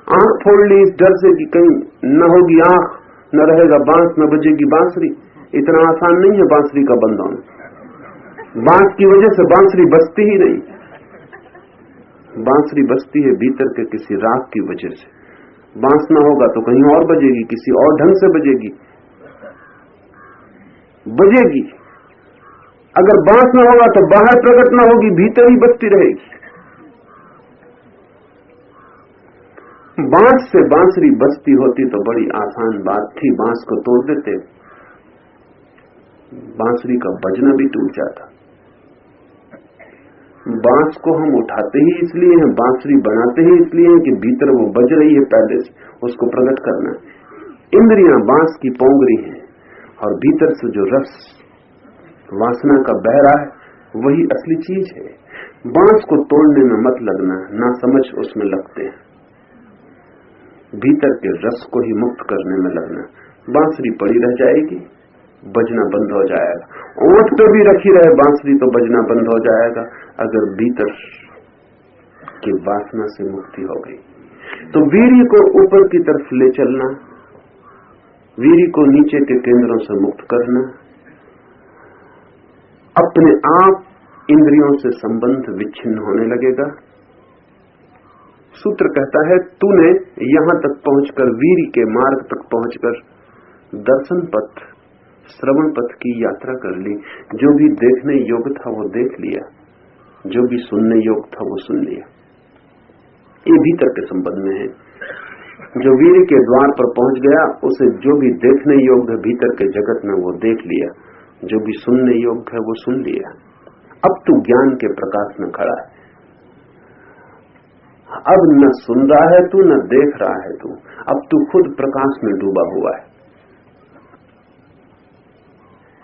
A: आंख फोड़ ली इस डर से कि कहीं न होगी आंख, न रहेगा बांस, न बजेगी बांसुरी। इतना आसान नहीं है बांसुरी का बंद होना। बांस की वजह से बांसुरी बजती ही नहीं, बांसुरी बजती है भीतर के किसी राग की वजह से। बांस ना होगा तो कहीं और बजेगी, किसी और ढंग से बजेगी। अगर बांस ना होगा तो बाहर प्रकट ना होगी, भीतर ही बजती रहेगी। बांस से बांसुरी बजती होती तो बड़ी आसान बात थी, बांस को तोड़ देते, बांसुरी का बजना भी टूट जाता। बांस को हम उठाते ही इसलिए हैं, बांसुरी बनाते ही इसलिए हैं कि भीतर वो बज रही है, पहले से उसको प्रकट करना। इंद्रियां बांस की पोंगरी हैं और भीतर से जो रस वासना का बह रहा है वही असली चीज है। बांस को तोड़ने में मत लगना, ना समझ उसमें लगते हैं। भीतर के रस को ही मुक्त करने में लगना। बांसुरी पड़ी रह जाएगी, बजना बंद हो जाएगा। ओंठ पे भी रखी रहे बांसुरी तो बजना बंद हो जाएगा, अगर भीतर की वासना से मुक्ति हो गई। तो वीर्य को ऊपर की तरफ ले चलना, वीर्य को नीचे के केंद्रों से मुक्त करना, अपने आप इंद्रियों से संबंध विच्छिन्न होने लगेगा। सूत्र कहता है तूने यहां तक पहुंचकर, वीर्य के मार्ग तक पहुंचकर दर्शन पथ, श्रवण पथ की यात्रा कर ली। जो भी देखने योग्य था वो देख लिया, जो भी सुनने योग्य था वो सुन लिया। ये भीतर के संबंध में है। जो वीर्य के द्वार पर पहुंच गया उसे जो भी देखने योग्य भीतर के जगत में वो देख लिया, जो भी सुनने योग्य है वो सुन लिया। अब तू ज्ञान के प्रकाश में खड़ा है। अब न सुन रहा है तू, न देख रहा है तू, अब तू खुद प्रकाश में डूबा हुआ है।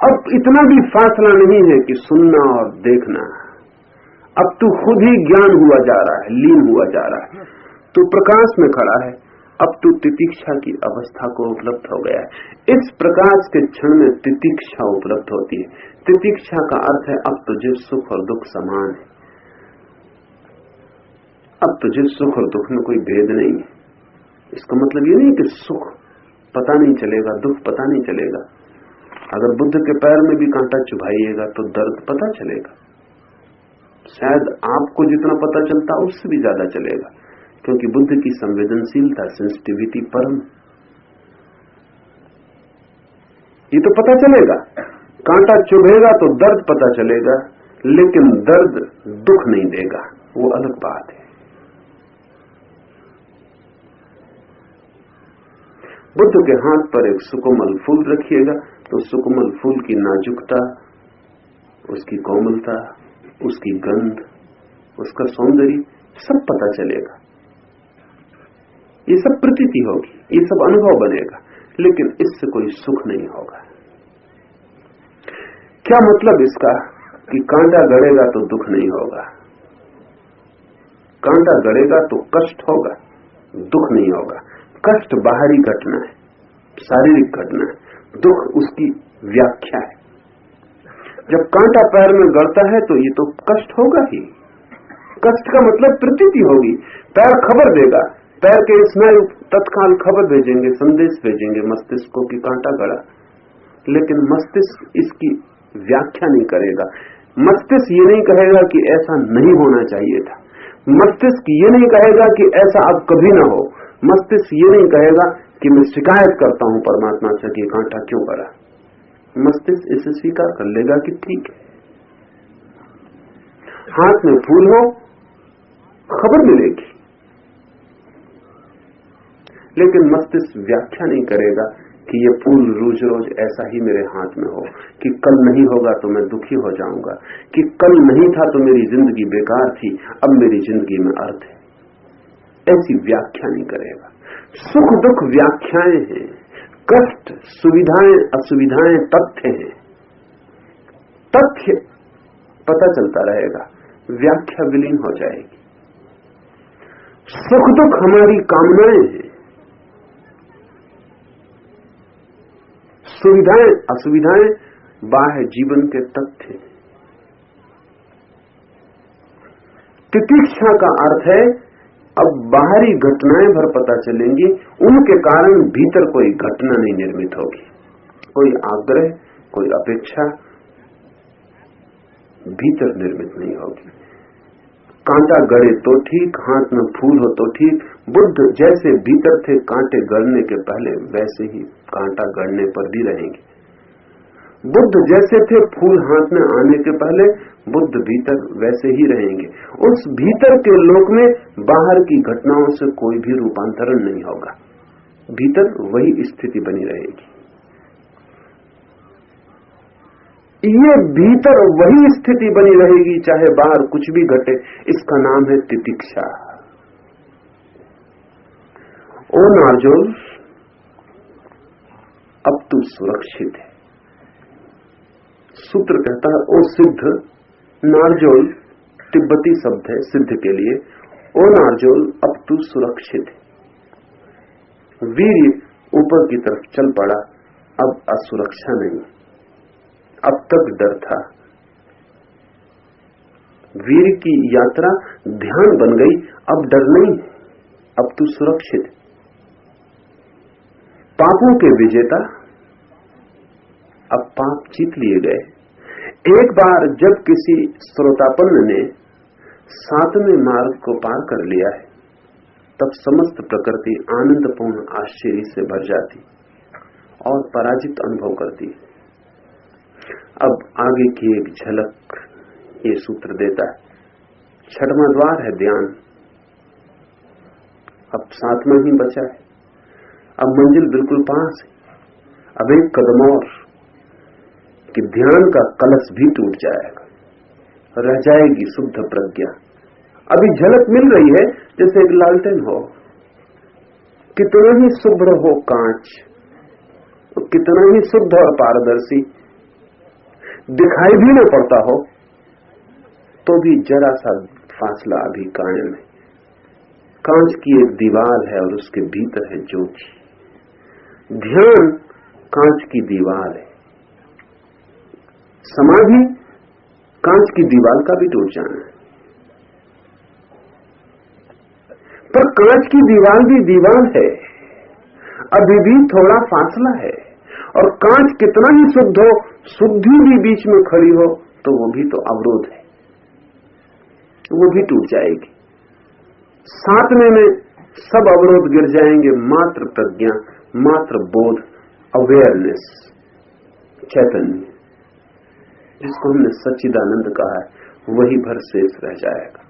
A: अब इतना भी फासला नहीं है कि सुनना और देखना। अब तू खुद ही ज्ञान हुआ जा रहा है, लीन हुआ जा रहा है। तू प्रकाश में खड़ा है। अब तू तितिक्षा की अवस्था को उपलब्ध हो गया है। इस प्रकाश के क्षण में तितिक्षा उपलब्ध होती है। तितिक्षा का अर्थ है अब तुझे सुख और दुख समान है। अब तुझे सुख और दुख में कोई भेद नहीं है। इसका मतलब ये नहीं कि सुख पता नहीं चलेगा, दुख पता नहीं चलेगा। अगर बुद्ध के पैर में भी कांटा चुभाइएगा तो दर्द पता चलेगा, शायद आपको जितना पता चलता उससे भी ज्यादा चलेगा, क्योंकि बुद्ध की संवेदनशीलता, सेंसिटिविटी परम। ये तो पता चलेगा, कांटा चुभेगा तो दर्द पता चलेगा, लेकिन दर्द दुख नहीं देगा, वो अलग बात है। बुद्ध के हाथ पर एक सुकोमल फूल रखिएगा तो सुकोमल फूल की नाजुकता, उसकी कोमलता, उसकी गंध, उसका सौंदर्य सब पता चलेगा। ये सब प्रतीति होगी, ये सब अनुभव बनेगा, लेकिन इससे कोई सुख नहीं होगा। क्या मतलब इसका कि कांटा गड़ेगा तो दुख नहीं होगा? कांटा गड़ेगा तो कष्ट होगा, दुख नहीं होगा। कष्ट बाहरी घटना है, शारीरिक घटना है, दुख उसकी व्याख्या है। जब कांटा पैर में गड़ता है तो ये तो कष्ट होगा ही। कष्ट का मतलब प्रतीति होगी। पैर खबर देगा, पैर के स्नायु तत्काल खबर भेजेंगे, संदेश भेजेंगे मस्तिष्क को कि कांटा गड़ा, लेकिन मस्तिष्क इसकी व्याख्या नहीं करेगा। मस्तिष्क ये नहीं कहेगा कि ऐसा नहीं होना चाहिए था, मस्तिष्क ये नहीं कहेगा कि ऐसा अब कभी ना हो, मस्तिष्क ये नहीं कहेगा कि मैं शिकायत करता हूं परमात्मा से कि कांटा क्यों गड़ा। मस्तिष्क इसे स्वीकार कर लेगा कि ठीक है, हाथ में फूल हो खबर मिलेगी, लेकिन मस्तिष्क व्याख्या नहीं करेगा कि ये फूल रोज रोज ऐसा ही मेरे हाथ में हो, कि कल नहीं होगा तो मैं दुखी हो जाऊंगा, कि कल नहीं था तो मेरी जिंदगी बेकार थी, अब मेरी जिंदगी में अर्थ है। ऐसी व्याख्या नहीं करेगा। सुख दुख व्याख्याएं हैं, कष्ट सुविधाएं असुविधाएं तथ्य हैं। तथ्य पता चलता रहेगा, व्याख्या विलीन हो जाएगी। सुख दुख हमारी कामनाएं हैं, सुविधाएं असुविधाएं बाह्य जीवन के तथ्य। तितिक्षा का अर्थ है अब बाहरी घटनाएं भर पता चलेंगी, उनके कारण भीतर कोई घटना नहीं निर्मित होगी, कोई आग्रह, कोई अपेक्षा भीतर निर्मित नहीं होगी। कांटा गड़े तो ठीक, हाथ में फूल हो तो ठीक। बुद्ध जैसे भीतर थे कांटे गड़ने के पहले, वैसे ही कांटा गड़ने पर भी रहेंगे। बुद्ध जैसे थे फूल हाथ में आने के पहले, बुद्ध भीतर वैसे ही रहेंगे। उस भीतर के लोक में बाहर की घटनाओं से कोई भी रूपांतरण नहीं होगा, भीतर वही स्थिति बनी रहेगी। ये भीतर वही स्थिति बनी रहेगी चाहे बाहर कुछ भी घटे। इसका नाम है तितिक्षा। ओ नारजोल, अब तू सुरक्षित है। सूत्र कहता है ओ सिद्ध। नारजोल तिब्बती शब्द है सिद्ध के लिए। ओ नारजोल, अब तू सुरक्षित है। वीर ऊपर की तरफ चल पड़ा, अब असुरक्षा नहीं। अब तक डर था, वीर की यात्रा ध्यान बन गई, अब डर नहीं, अब तू सुरक्षित। पापों के विजेता, अब पाप जीत लिए गए। एक बार जब किसी श्रोतापन्न ने सातवें मार्ग को पार कर लिया है, तब समस्त प्रकृति आनंदपूर्ण आश्चर्य से भर जाती और पराजित अनुभव करती। अब आगे की एक झलक ये सूत्र देता है। छठवां द्वार है ध्यान, अब सातवां ही बचा है। अब मंजिल बिल्कुल पास है, अब एक कदम और कि ध्यान का कलश भी टूट जाएगा, रह जाएगी शुद्ध प्रज्ञा। अभी झलक मिल रही है जैसे एक लालटेन हो, कितना ही शुभ्र हो कांच, कितना ही शुद्ध और पारदर्शी दिखाई भी न पड़ता हो, तो भी जरा सा फासला अभी कायम है। कांच की एक दीवार है और उसके भीतर है ज्योति। ध्यान कांच की दीवार है, समाधि कांच की दीवार का भी टूट जाना है। पर कांच की दीवार भी दीवार है, अभी भी थोड़ा फासला है। और कांच कितना ही शुद्ध हो, शुद्धि भी बीच में खड़ी हो, तो वो भी तो अवरोध है। वो भी टूट जाएगी। सातवें में सब अवरोध गिर जाएंगे, मात्र प्रज्ञा, मात्र बोध, अवेयरनेस, चैतन्य, जिसको हमने सच्चिदानंद कहा है, वही भर शेष रह जाएगा।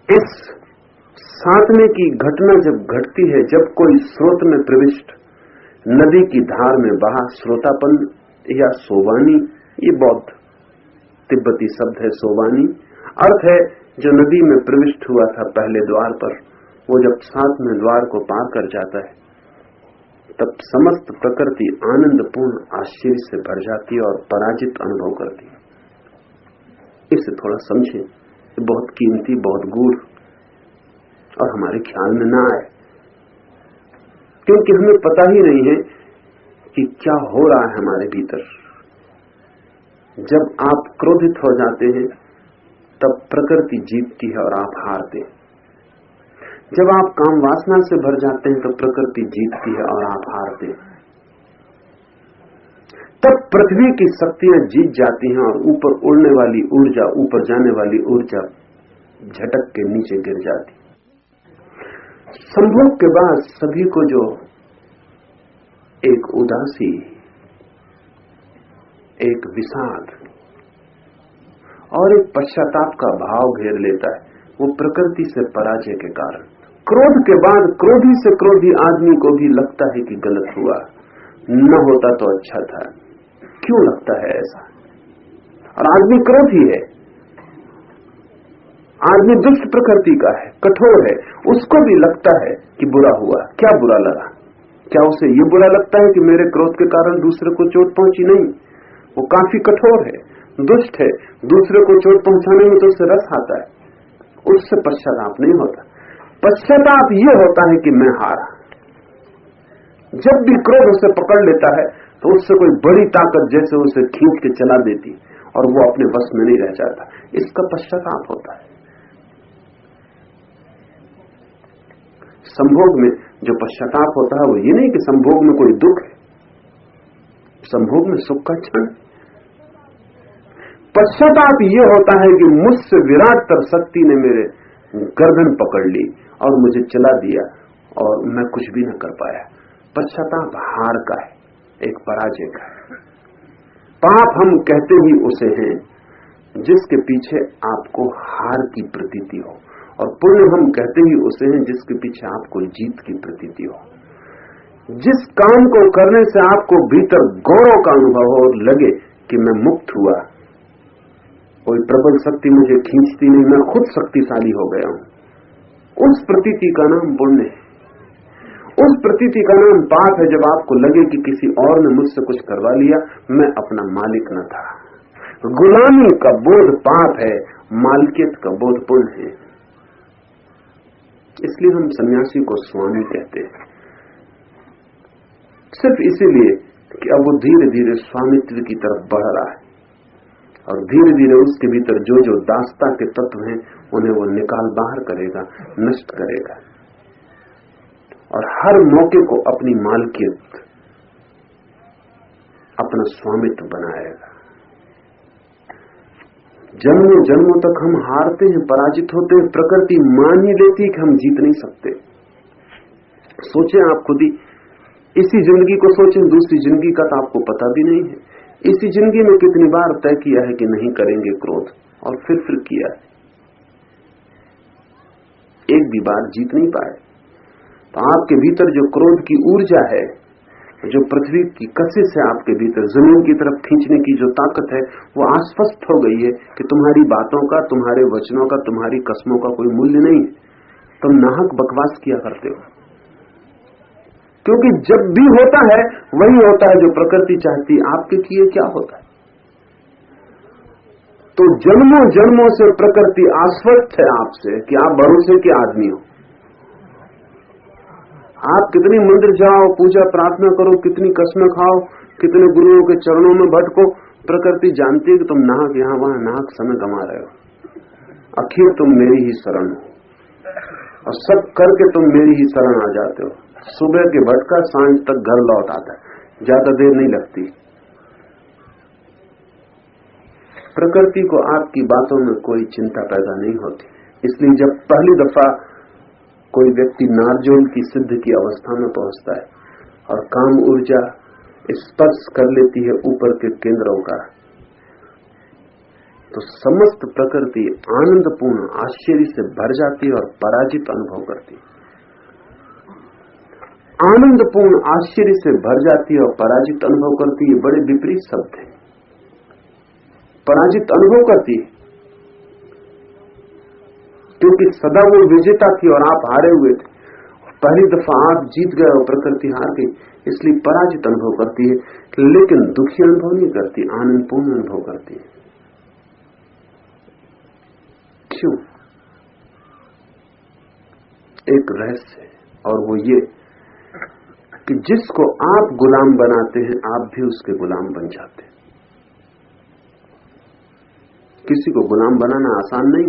A: इस सातवें की घटना जब घटती है, जब कोई स्रोत में प्रविष्ट नदी की धार में बहा, श्रोतापन या सोवानी, ये बौद्ध तिब्बती शब्द है सोवानी, अर्थ है जो नदी में प्रविष्ट हुआ था पहले द्वार पर, वो जब सातवें द्वार को पार कर जाता है तब समस्त प्रकृति आनंदपूर्ण आश्चर्य से भर जाती है और पराजित अनुभव करती है। इसे थोड़ा समझें, बहुत कीमती, बहुत गूढ़ और हमारे ख्याल में ना आए, क्योंकि हमें पता ही नहीं है कि क्या हो रहा है हमारे भीतर। जब आप क्रोधित हो जाते हैं तब प्रकृति जीतती है और आप हारते हैं। जब आप काम वासना से भर जाते हैं तो प्रकृति जीतती है और आप हारते हैं। तब पृथ्वी की शक्तियां जीत जाती हैं और ऊपर उड़ने वाली ऊर्जा, ऊपर जाने वाली ऊर्जा झटक के नीचे गिर जाती। संभोग के बाद सभी को जो एक उदासी, एक विषाद और एक पश्चाताप का भाव घेर लेता है, वो प्रकृति से पराजय के कारण। क्रोध के बाद क्रोधी से क्रोधी आदमी को भी लगता है कि गलत हुआ, न होता तो अच्छा था। क्यों लगता है ऐसा? और आदमी क्रोधी है, आदमी दुष्ट प्रकृति का है, कठोर है, उसको भी लगता है कि बुरा हुआ। क्या बुरा लगा? क्या उसे ये बुरा लगता है कि मेरे क्रोध के कारण दूसरे को चोट पहुंची? नहीं, वो काफी कठोर है, दुष्ट है, दूसरे को चोट पहुंचाने में तो उसे रस आता है, उससे पश्चाताप नहीं होता। पश्चाताप ये होता है कि मैं हारा। जब भी क्रोध उसे पकड़ लेता है तो उससे कोई बड़ी ताकत जैसे उसे खींच के चला देती और वो अपने वश में नहीं रह जाता, इसका पश्चाताप होता है। संभोग में जो पश्चाताप होता है वो ये नहीं कि संभोग में कोई दुख है, संभोग में सुख का क्षण। पश्चाताप ये होता है कि मुझसे विराटतर शक्ति ने मेरे गर्दन पकड़ ली और मुझे चला दिया और मैं कुछ भी न कर पाया। पश्चाताप हार का है, एक पराजय का है। पाप हम कहते ही उसे हैं जिसके पीछे आपको हार की प्रतीति हो, और पुण्य हम कहते ही उसे हैं जिसके पीछे आपको जीत की प्रतीति हो। जिस काम को करने से आपको भीतर गौरव का अनुभव हो और लगे कि मैं मुक्त हुआ, कोई प्रबल शक्ति मुझे खींचती नहीं, मैं खुद शक्तिशाली हो गया हूं, उस प्रतीति का नाम पुण्य है। उस प्रतीति का नाम पाप है जब आपको लगे कि किसी और ने मुझसे कुछ करवा लिया, मैं अपना मालिक न था। गुलामी का बोध पाप है, मालिकियत का बोध पुण्य है। इसलिए हम सन्यासी को स्वामी कहते हैं, सिर्फ इसीलिए कि अब वो धीरे धीरे स्वामित्व की तरफ बढ़ रहा है और धीरे धीरे उसके भीतर जो जो दासता के तत्व हैं उन्हें वो निकाल बाहर करेगा, नष्ट करेगा और हर मौके को अपनी मालकियत, अपना स्वामित्व बनाएगा। जन्मों जन्मों तक हम हारते हैं, पराजित होते हैं, प्रकृति मान ही लेती है कि हम जीत नहीं सकते। सोचें आप खुद ही, इसी जिंदगी को सोचें, दूसरी जिंदगी का तो आपको पता भी नहीं है। इसी जिंदगी में कितनी बार तय किया है कि नहीं करेंगे क्रोध, और फिर किया है, एक भी बार जीत नहीं पाए। तो आपके भीतर जो क्रोध की ऊर्जा है, जो पृथ्वी की कसे से आपके भीतर जमीन की तरफ खींचने की जो ताकत है, वो आश्वस्त हो गई है कि तुम्हारी बातों का, तुम्हारे वचनों का, तुम्हारी कस्मों का कोई मूल्य नहीं है। तुम नाहक बकवास किया करते हो, क्योंकि जब भी होता है वही होता है जो प्रकृति चाहती है। आपके किए क्या होता है? तो जन्मों जन्मों से प्रकृति आश्वस्त है आपसे कि आप भरोसे के आदमी हो। आप कितनी मंदिर जाओ, पूजा प्रार्थना करो, कितनी कसमें खाओ, कितने गुरुओं के चरणों में भटको, प्रकृति जानती है कि तुम नाहक यहां वहां नाहक समय गंवा रहे हो। आखिर तुम मेरी ही शरण हो और सब करके तुम मेरी ही शरण आ जाते हो। सुबह के भटका सांझ तक घर लौट आता है, ज्यादा देर नहीं लगती। प्रकृति को आपकी बातों में कोई चिंता पैदा नहीं होती। इसलिए जब पहली दफा कोई व्यक्ति नारजोल की सिद्ध की अवस्था में पहुंचता है और काम ऊर्जा स्पर्श कर लेती है ऊपर के केंद्रों का, तो समस्त प्रकृति आनंदपूर्ण आश्चर्य से भर जाती है और पराजित अनुभव करती है। आनंदपूर्ण आश्चर्य से भर जाती है और पराजित अनुभव करती है, बड़े विपरीत शब्द हैं। पराजित अनुभव करती है क्योंकि सदा वो विजेता थी और आप हारे हुए थे। पहली दफा आप जीत गए और प्रकृति हार गई, इसलिए पराजित अनुभव करती है, लेकिन दुखी अनुभव नहीं करती, आनंदपूर्ण अनुभव करती है। क्यों? एक रहस्य है, और वो ये कि जिसको आप गुलाम बनाते हैं आप भी उसके गुलाम बन जाते हैं। किसी को गुलाम बनाना आसान नहीं,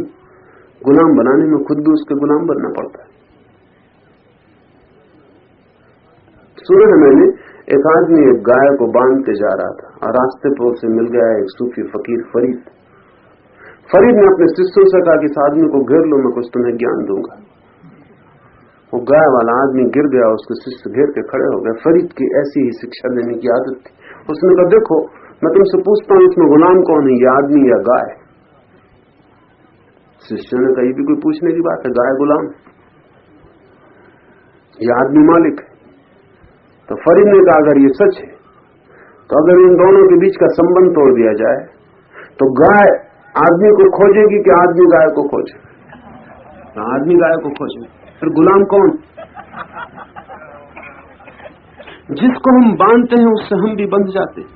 A: गुलाम बनाने में खुद भी उसके गुलाम बनना पड़ता है। सुना है मैंने, एक आदमी एक गाय को बांध के जा रहा था और रास्ते पर उसे मिल गया एक सूफी फकीर फरीद। फरीद ने अपने शिष्यों से कहा कि इस आदमी को घेर लो, मैं कुछ तुम्हें ज्ञान दूंगा। वो गाय वाला आदमी गिर गया, उसके शिष्य घेर के खड़े हो गए। फरीद की ऐसी ही शिक्षा देने की आदत थी। उसने कहा, देखो मैं तुमसे पूछता हूं इसमें गुलाम कौन है, ये आदमी या गाय? शिष्य ने कहा, ये भी कोई पूछने की बात है, गाय गुलाम, ये आदमी मालिक है। तो फरीद ने कहा, अगर ये सच है तो अगर इन दोनों के बीच का संबंध तोड़ दिया जाए तो गाय आदमी को खोजेगी कि आदमी गाय को खोजे? आदमी गाय को खोजे, फिर गुलाम कौन? जिसको हम बांधते हैं उससे हम भी बंध जाते हैं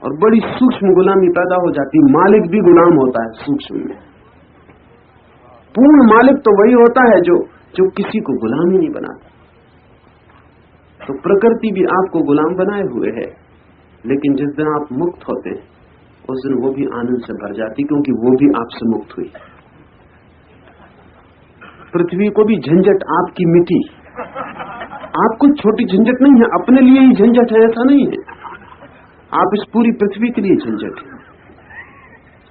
A: और बड़ी सूक्ष्म गुलामी पैदा हो जाती। मालिक भी गुलाम होता है सूक्ष्म में। पूर्ण मालिक तो वही होता है जो किसी को गुलाम ही नहीं बनाता। तो प्रकृति भी आपको गुलाम बनाए हुए है, लेकिन जिस दिन आप मुक्त होते हैं उस दिन वो भी आनंद से भर जाती, क्योंकि वो भी आपसे मुक्त हुई। पृथ्वी को भी झंझट आपकी मिटी। आपको छोटी झंझट नहीं है, अपने लिए ही झंझट है ऐसा नहीं है, आप इस पूरी पृथ्वी के लिए झंझट है।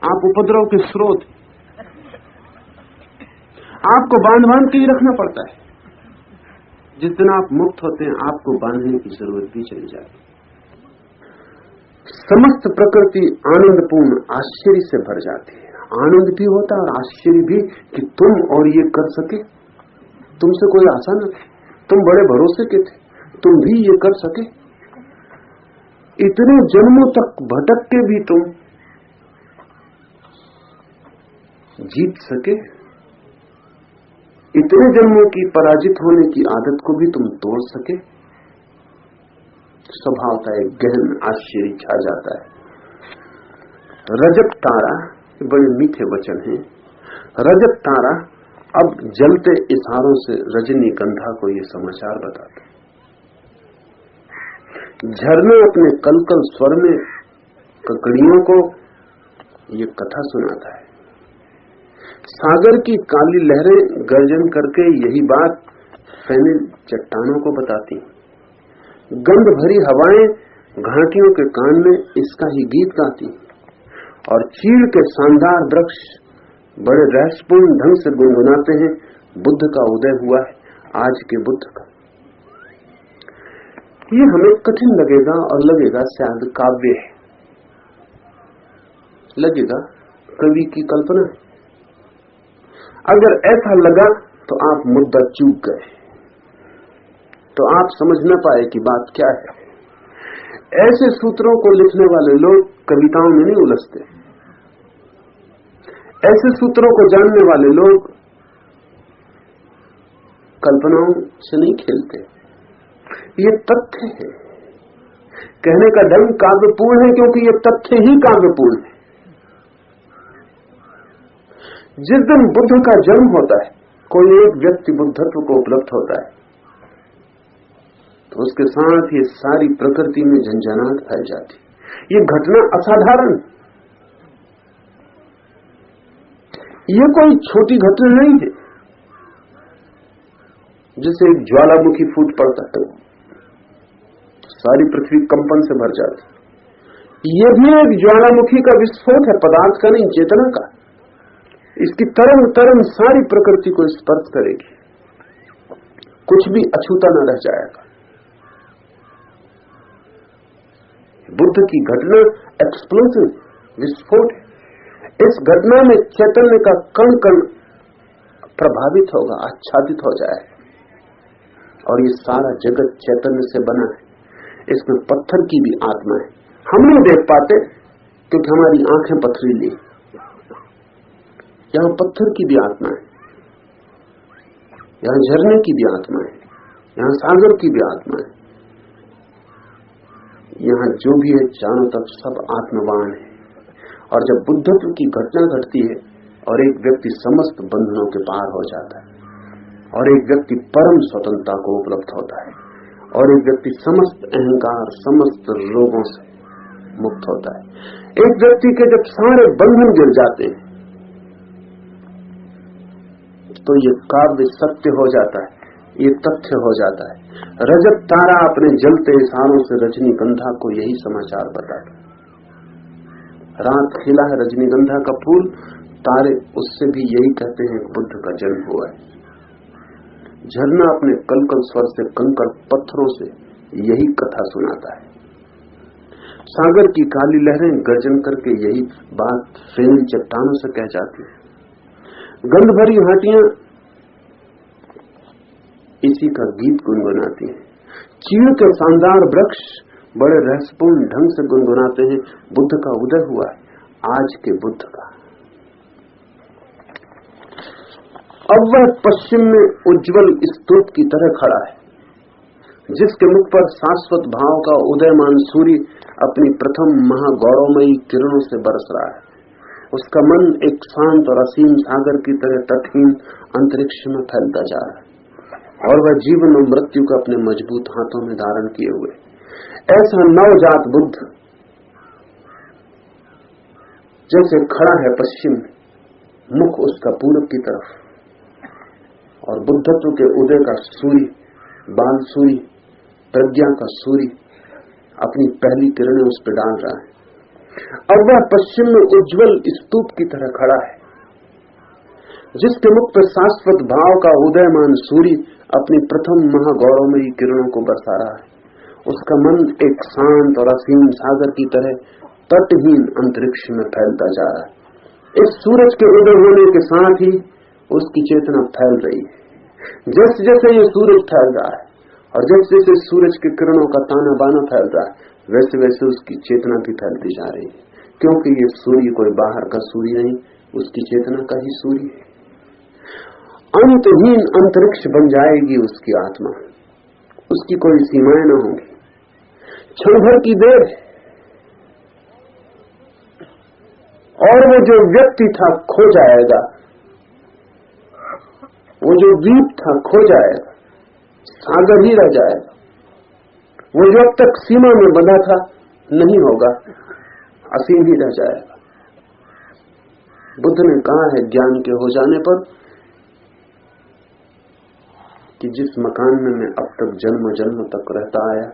A: आप उपद्रव के स्रोत, आपको बांध के ही रखना पड़ता है। जिस दिन आप मुक्त होते हैं आपको बांधने की जरूरत भी चली जाती। समस्त प्रकृति आनंदपूर्ण आश्चर्य से भर जाती है। आनंद भी होता है और आश्चर्य भी कि तुम और ये कर सके, तुमसे कोई आशा न थी, तुम बड़े भरोसे के थे, तुम भी ये कर सके। इतने जन्मों तक भटक के भी तुम जीत सके, इतने जन्मों की पराजित होने की आदत को भी तुम तोड़ सके। स्वभाव का एक गहन आश्चर्य छा जाता है। रजत तारा, बड़े मीठे वचन हैं। रजत तारा अब जलते इशारों से रजनीगंधा को ये समाचार बताता है। झरने अपने कलकल स्वर में ककड़ियों को ये कथा सुनाता है। सागर की काली लहरें गर्जन करके यही बात फैले चट्टानों को बताती। गंध भरी हवाएं घाटियों के कान में इसका ही गीत गाती और चीड़ के शानदार वृक्ष बड़े रहस्यपूर्ण ढंग से गुनगुनाते हैं, बुद्ध का उदय हुआ है, आज के बुद्ध का। ये हमें कठिन लगेगा और लगेगा शायद काव्य है, लगेगा कवि की कल्पना है। अगर ऐसा लगा तो आप मुद्दा चूक गए, तो आप समझ न पाए कि बात क्या है। ऐसे सूत्रों को लिखने वाले लोग कविताओं में नहीं उलझते, ऐसे सूत्रों को जानने वाले लोग कल्पनाओं से नहीं खेलते। ये तथ्य है। कहने का ढंग काव्यपूर्ण है क्योंकि ये तथ्य ही काव्यपूर्ण है। जिस दिन बुद्ध का जन्म होता है, कोई एक व्यक्ति बुद्धत्व को उपलब्ध होता है, तो उसके साथ ये सारी प्रकृति में झंझनाहट फैल जाती। ये घटना असाधारण, ये कोई छोटी घटना नहीं है। जैसे एक ज्वालामुखी फूट पड़ता है तो सारी पृथ्वी कंपन से भर जाती। ये भी एक ज्वालामुखी का विस्फोट है, पदार्थ का नहीं, चेतना का। इसकी तरंग तरंग सारी प्रकृति को स्पर्श करेगी, कुछ भी अछूता न रह जाएगा। बुद्ध की घटना एक्सप्लोसिव, विस्फोट है। इस घटना में चैतन्य का कण कण प्रभावित होगा, आच्छादित हो जाए। और ये सारा जगत चैतन्य से बना है। इसमें पत्थर की भी आत्मा है, हम नहीं देख पाते क्योंकि हमारी आंखें पथरीली। यहां पत्थर की भी आत्मा है, यहां झरने की भी आत्मा है, यहां सागर की भी आत्मा है। यहां जो भी है चारों तरफ सब आत्मवान है। और जब बुद्धत्व की घटना घटती है और एक व्यक्ति समस्त बंधनों के पार हो जाता है और एक व्यक्ति परम स्वतंत्रता को उपलब्ध होता है और एक व्यक्ति समस्त अहंकार, समस्त रोगों से मुक्त होता है। एक व्यक्ति के जब सारे बंधन गिर जाते हैं तो ये काव्य सत्य हो जाता है, ये तथ्य हो जाता है। रजत तारा अपने जलते इशारों से रजनीगंधा को यही समाचार बताता है। रात खिला है रजनीगंधा का फूल, तारे उससे भी यही कहते हैं कि बुद्ध का जन्म हुआ है। झरना अपने कलकल स्वर से कंकड़ पत्थरों से यही कथा सुनाता है। सागर की काली लहरें गर्जन करके यही बात फेनी चट्टानों से कह जाती है। गंध भरी हाटियां इसी का गीत गुनगुनाती हैं। चीड़ के शानदार वृक्ष बड़े रहस्यपूर्ण ढंग से गुनगुनाते हैं, बुद्ध का उदय हुआ है, आज के बुद्ध का। अब वह पश्चिम में उज्जवल स्तूप की तरह खड़ा है, जिसके मुख पर शाश्वत भाव का उदयमान सूर्य अपनी प्रथम महागौरवमयी किरणों से बरस रहा है। उसका मन एक शांत और असीम सागर की तरह तटहीन अंतरिक्ष में फैलता जा रहा है और वह जीवन और मृत्यु को अपने मजबूत हाथों में धारण किए हुए। ऐसा नवजात बुद्ध जैसे खड़ा है पश्चिम, मुख उसका पूरब की तरफ और बुद्धत्व के उदय का सूर्य, बाल सूर्य, प्रज्ञा का सूर्य अपनी पहली किरणें उस पर डाल रहा है। अब वह पश्चिम में उज्जवल स्तूप की तरह खड़ा है, जिसके मुख पर शाश्वत भाव का उदयमान सूर्य अपनी प्रथम महागौरवमयी किरणों को बरसा रहा है। उसका मन एक शांत और असीम सागर की तरह तटहीन अंतरिक्ष में फैलता जा रहा है। इस सूरज के उदय होने के साथ ही उसकी चेतना फैल रही है। जैसे जैसे ये सूरज फैल रहा है और जैसे जैसे सूरज की किरणों का ताना बाना फैल रहा है, वैसे वैसे उसकी चेतना भी फैलती जा रही है, क्योंकि ये सूर्य कोई बाहर का सूर्य नहीं, उसकी चेतना का ही सूर्य है। अंतहीन अंतरिक्ष बन जाएगी उसकी आत्मा, उसकी कोई सीमाएं न होंगी। क्षण भर की देर और वो जो व्यक्ति था खो जाएगा, वो जो द्वीप था खो जाएगा, सागर ही रह जाएगा। वो जो अब तक सीमा में बंधा था नहीं होगा, असीम ही रह जाएगा। बुद्ध ने कहा है ज्ञान के हो जाने पर कि जिस मकान में मैं अब तक जन्म जन्म तक रहता आया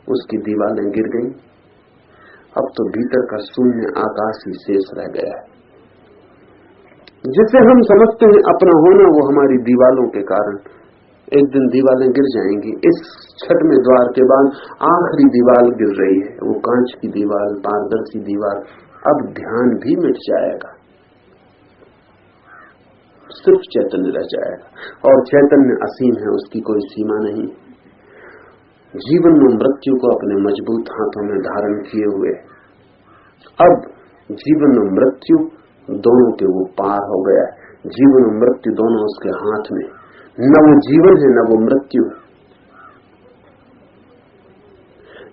A: उसकी दीवारें गिर गईं, अब तो भीतर का शून्य आकाश ही शेष रह गया है। जिसे हम समझते हैं अपना होना, वो हमारी दीवारों के कारण एक दिन दीवारें गिर जाएंगी। इस छठवें द्वार के बाद आखिरी दीवार गिर रही है, वो कांच की दीवार, पारदर्शी दीवार। अब ध्यान भी मिट जाएगा, सिर्फ चैतन्य रह जाएगा और चैतन्य असीम है, उसकी कोई सीमा नहीं। जीवन में मृत्यु को अपने मजबूत हाथों में धारण किए हुए अब जीवन और मृत्यु दोनों के वो पार हो गया है। जीवन और मृत्यु दोनों उसके हाथ में, न वो जीवन है न वो मृत्यु है।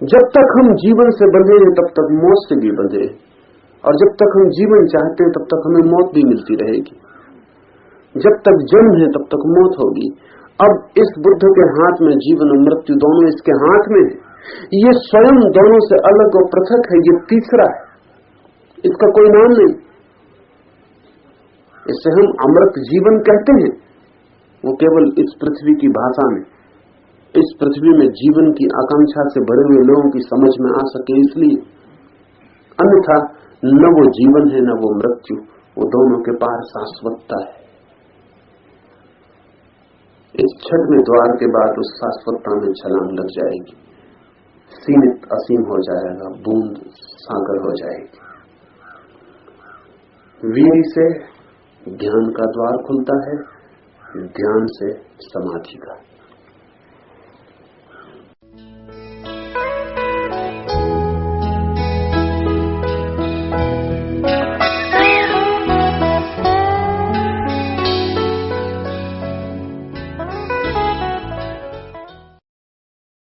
A: जब तक हम जीवन से बंधे हैं तब तक मौत से भी बंधे हैं, और जब तक हम जीवन चाहते हैं तब तक हमें मौत भी मिलती रहेगी। जब तक जन्म है तब तक मौत होगी। अब इस बुद्ध के हाथ में जीवन और मृत्यु दोनों इसके हाथ में है। ये स्वयं दोनों से अलग और पृथक है, ये तीसरा है, इसका कोई नाम नहीं। इसे हम अमृत जीवन कहते हैं, वो केवल इस पृथ्वी की भाषा में, इस पृथ्वी में जीवन की आकांक्षा से भरे हुए लोगों की समझ में आ सके इसलिए। अन्यथा न वो जीवन है न वो मृत्यु, वो दोनों के पार शाश्वतता है। इस छठवें द्वार के बाद उस शाश्वतता में छलांग लग जाएगी, सीमित असीम हो जाएगा, बूंद सागर हो जाएगी। वीर से ज्ञान का द्वार खुलता है, ध्यान से समाधि का।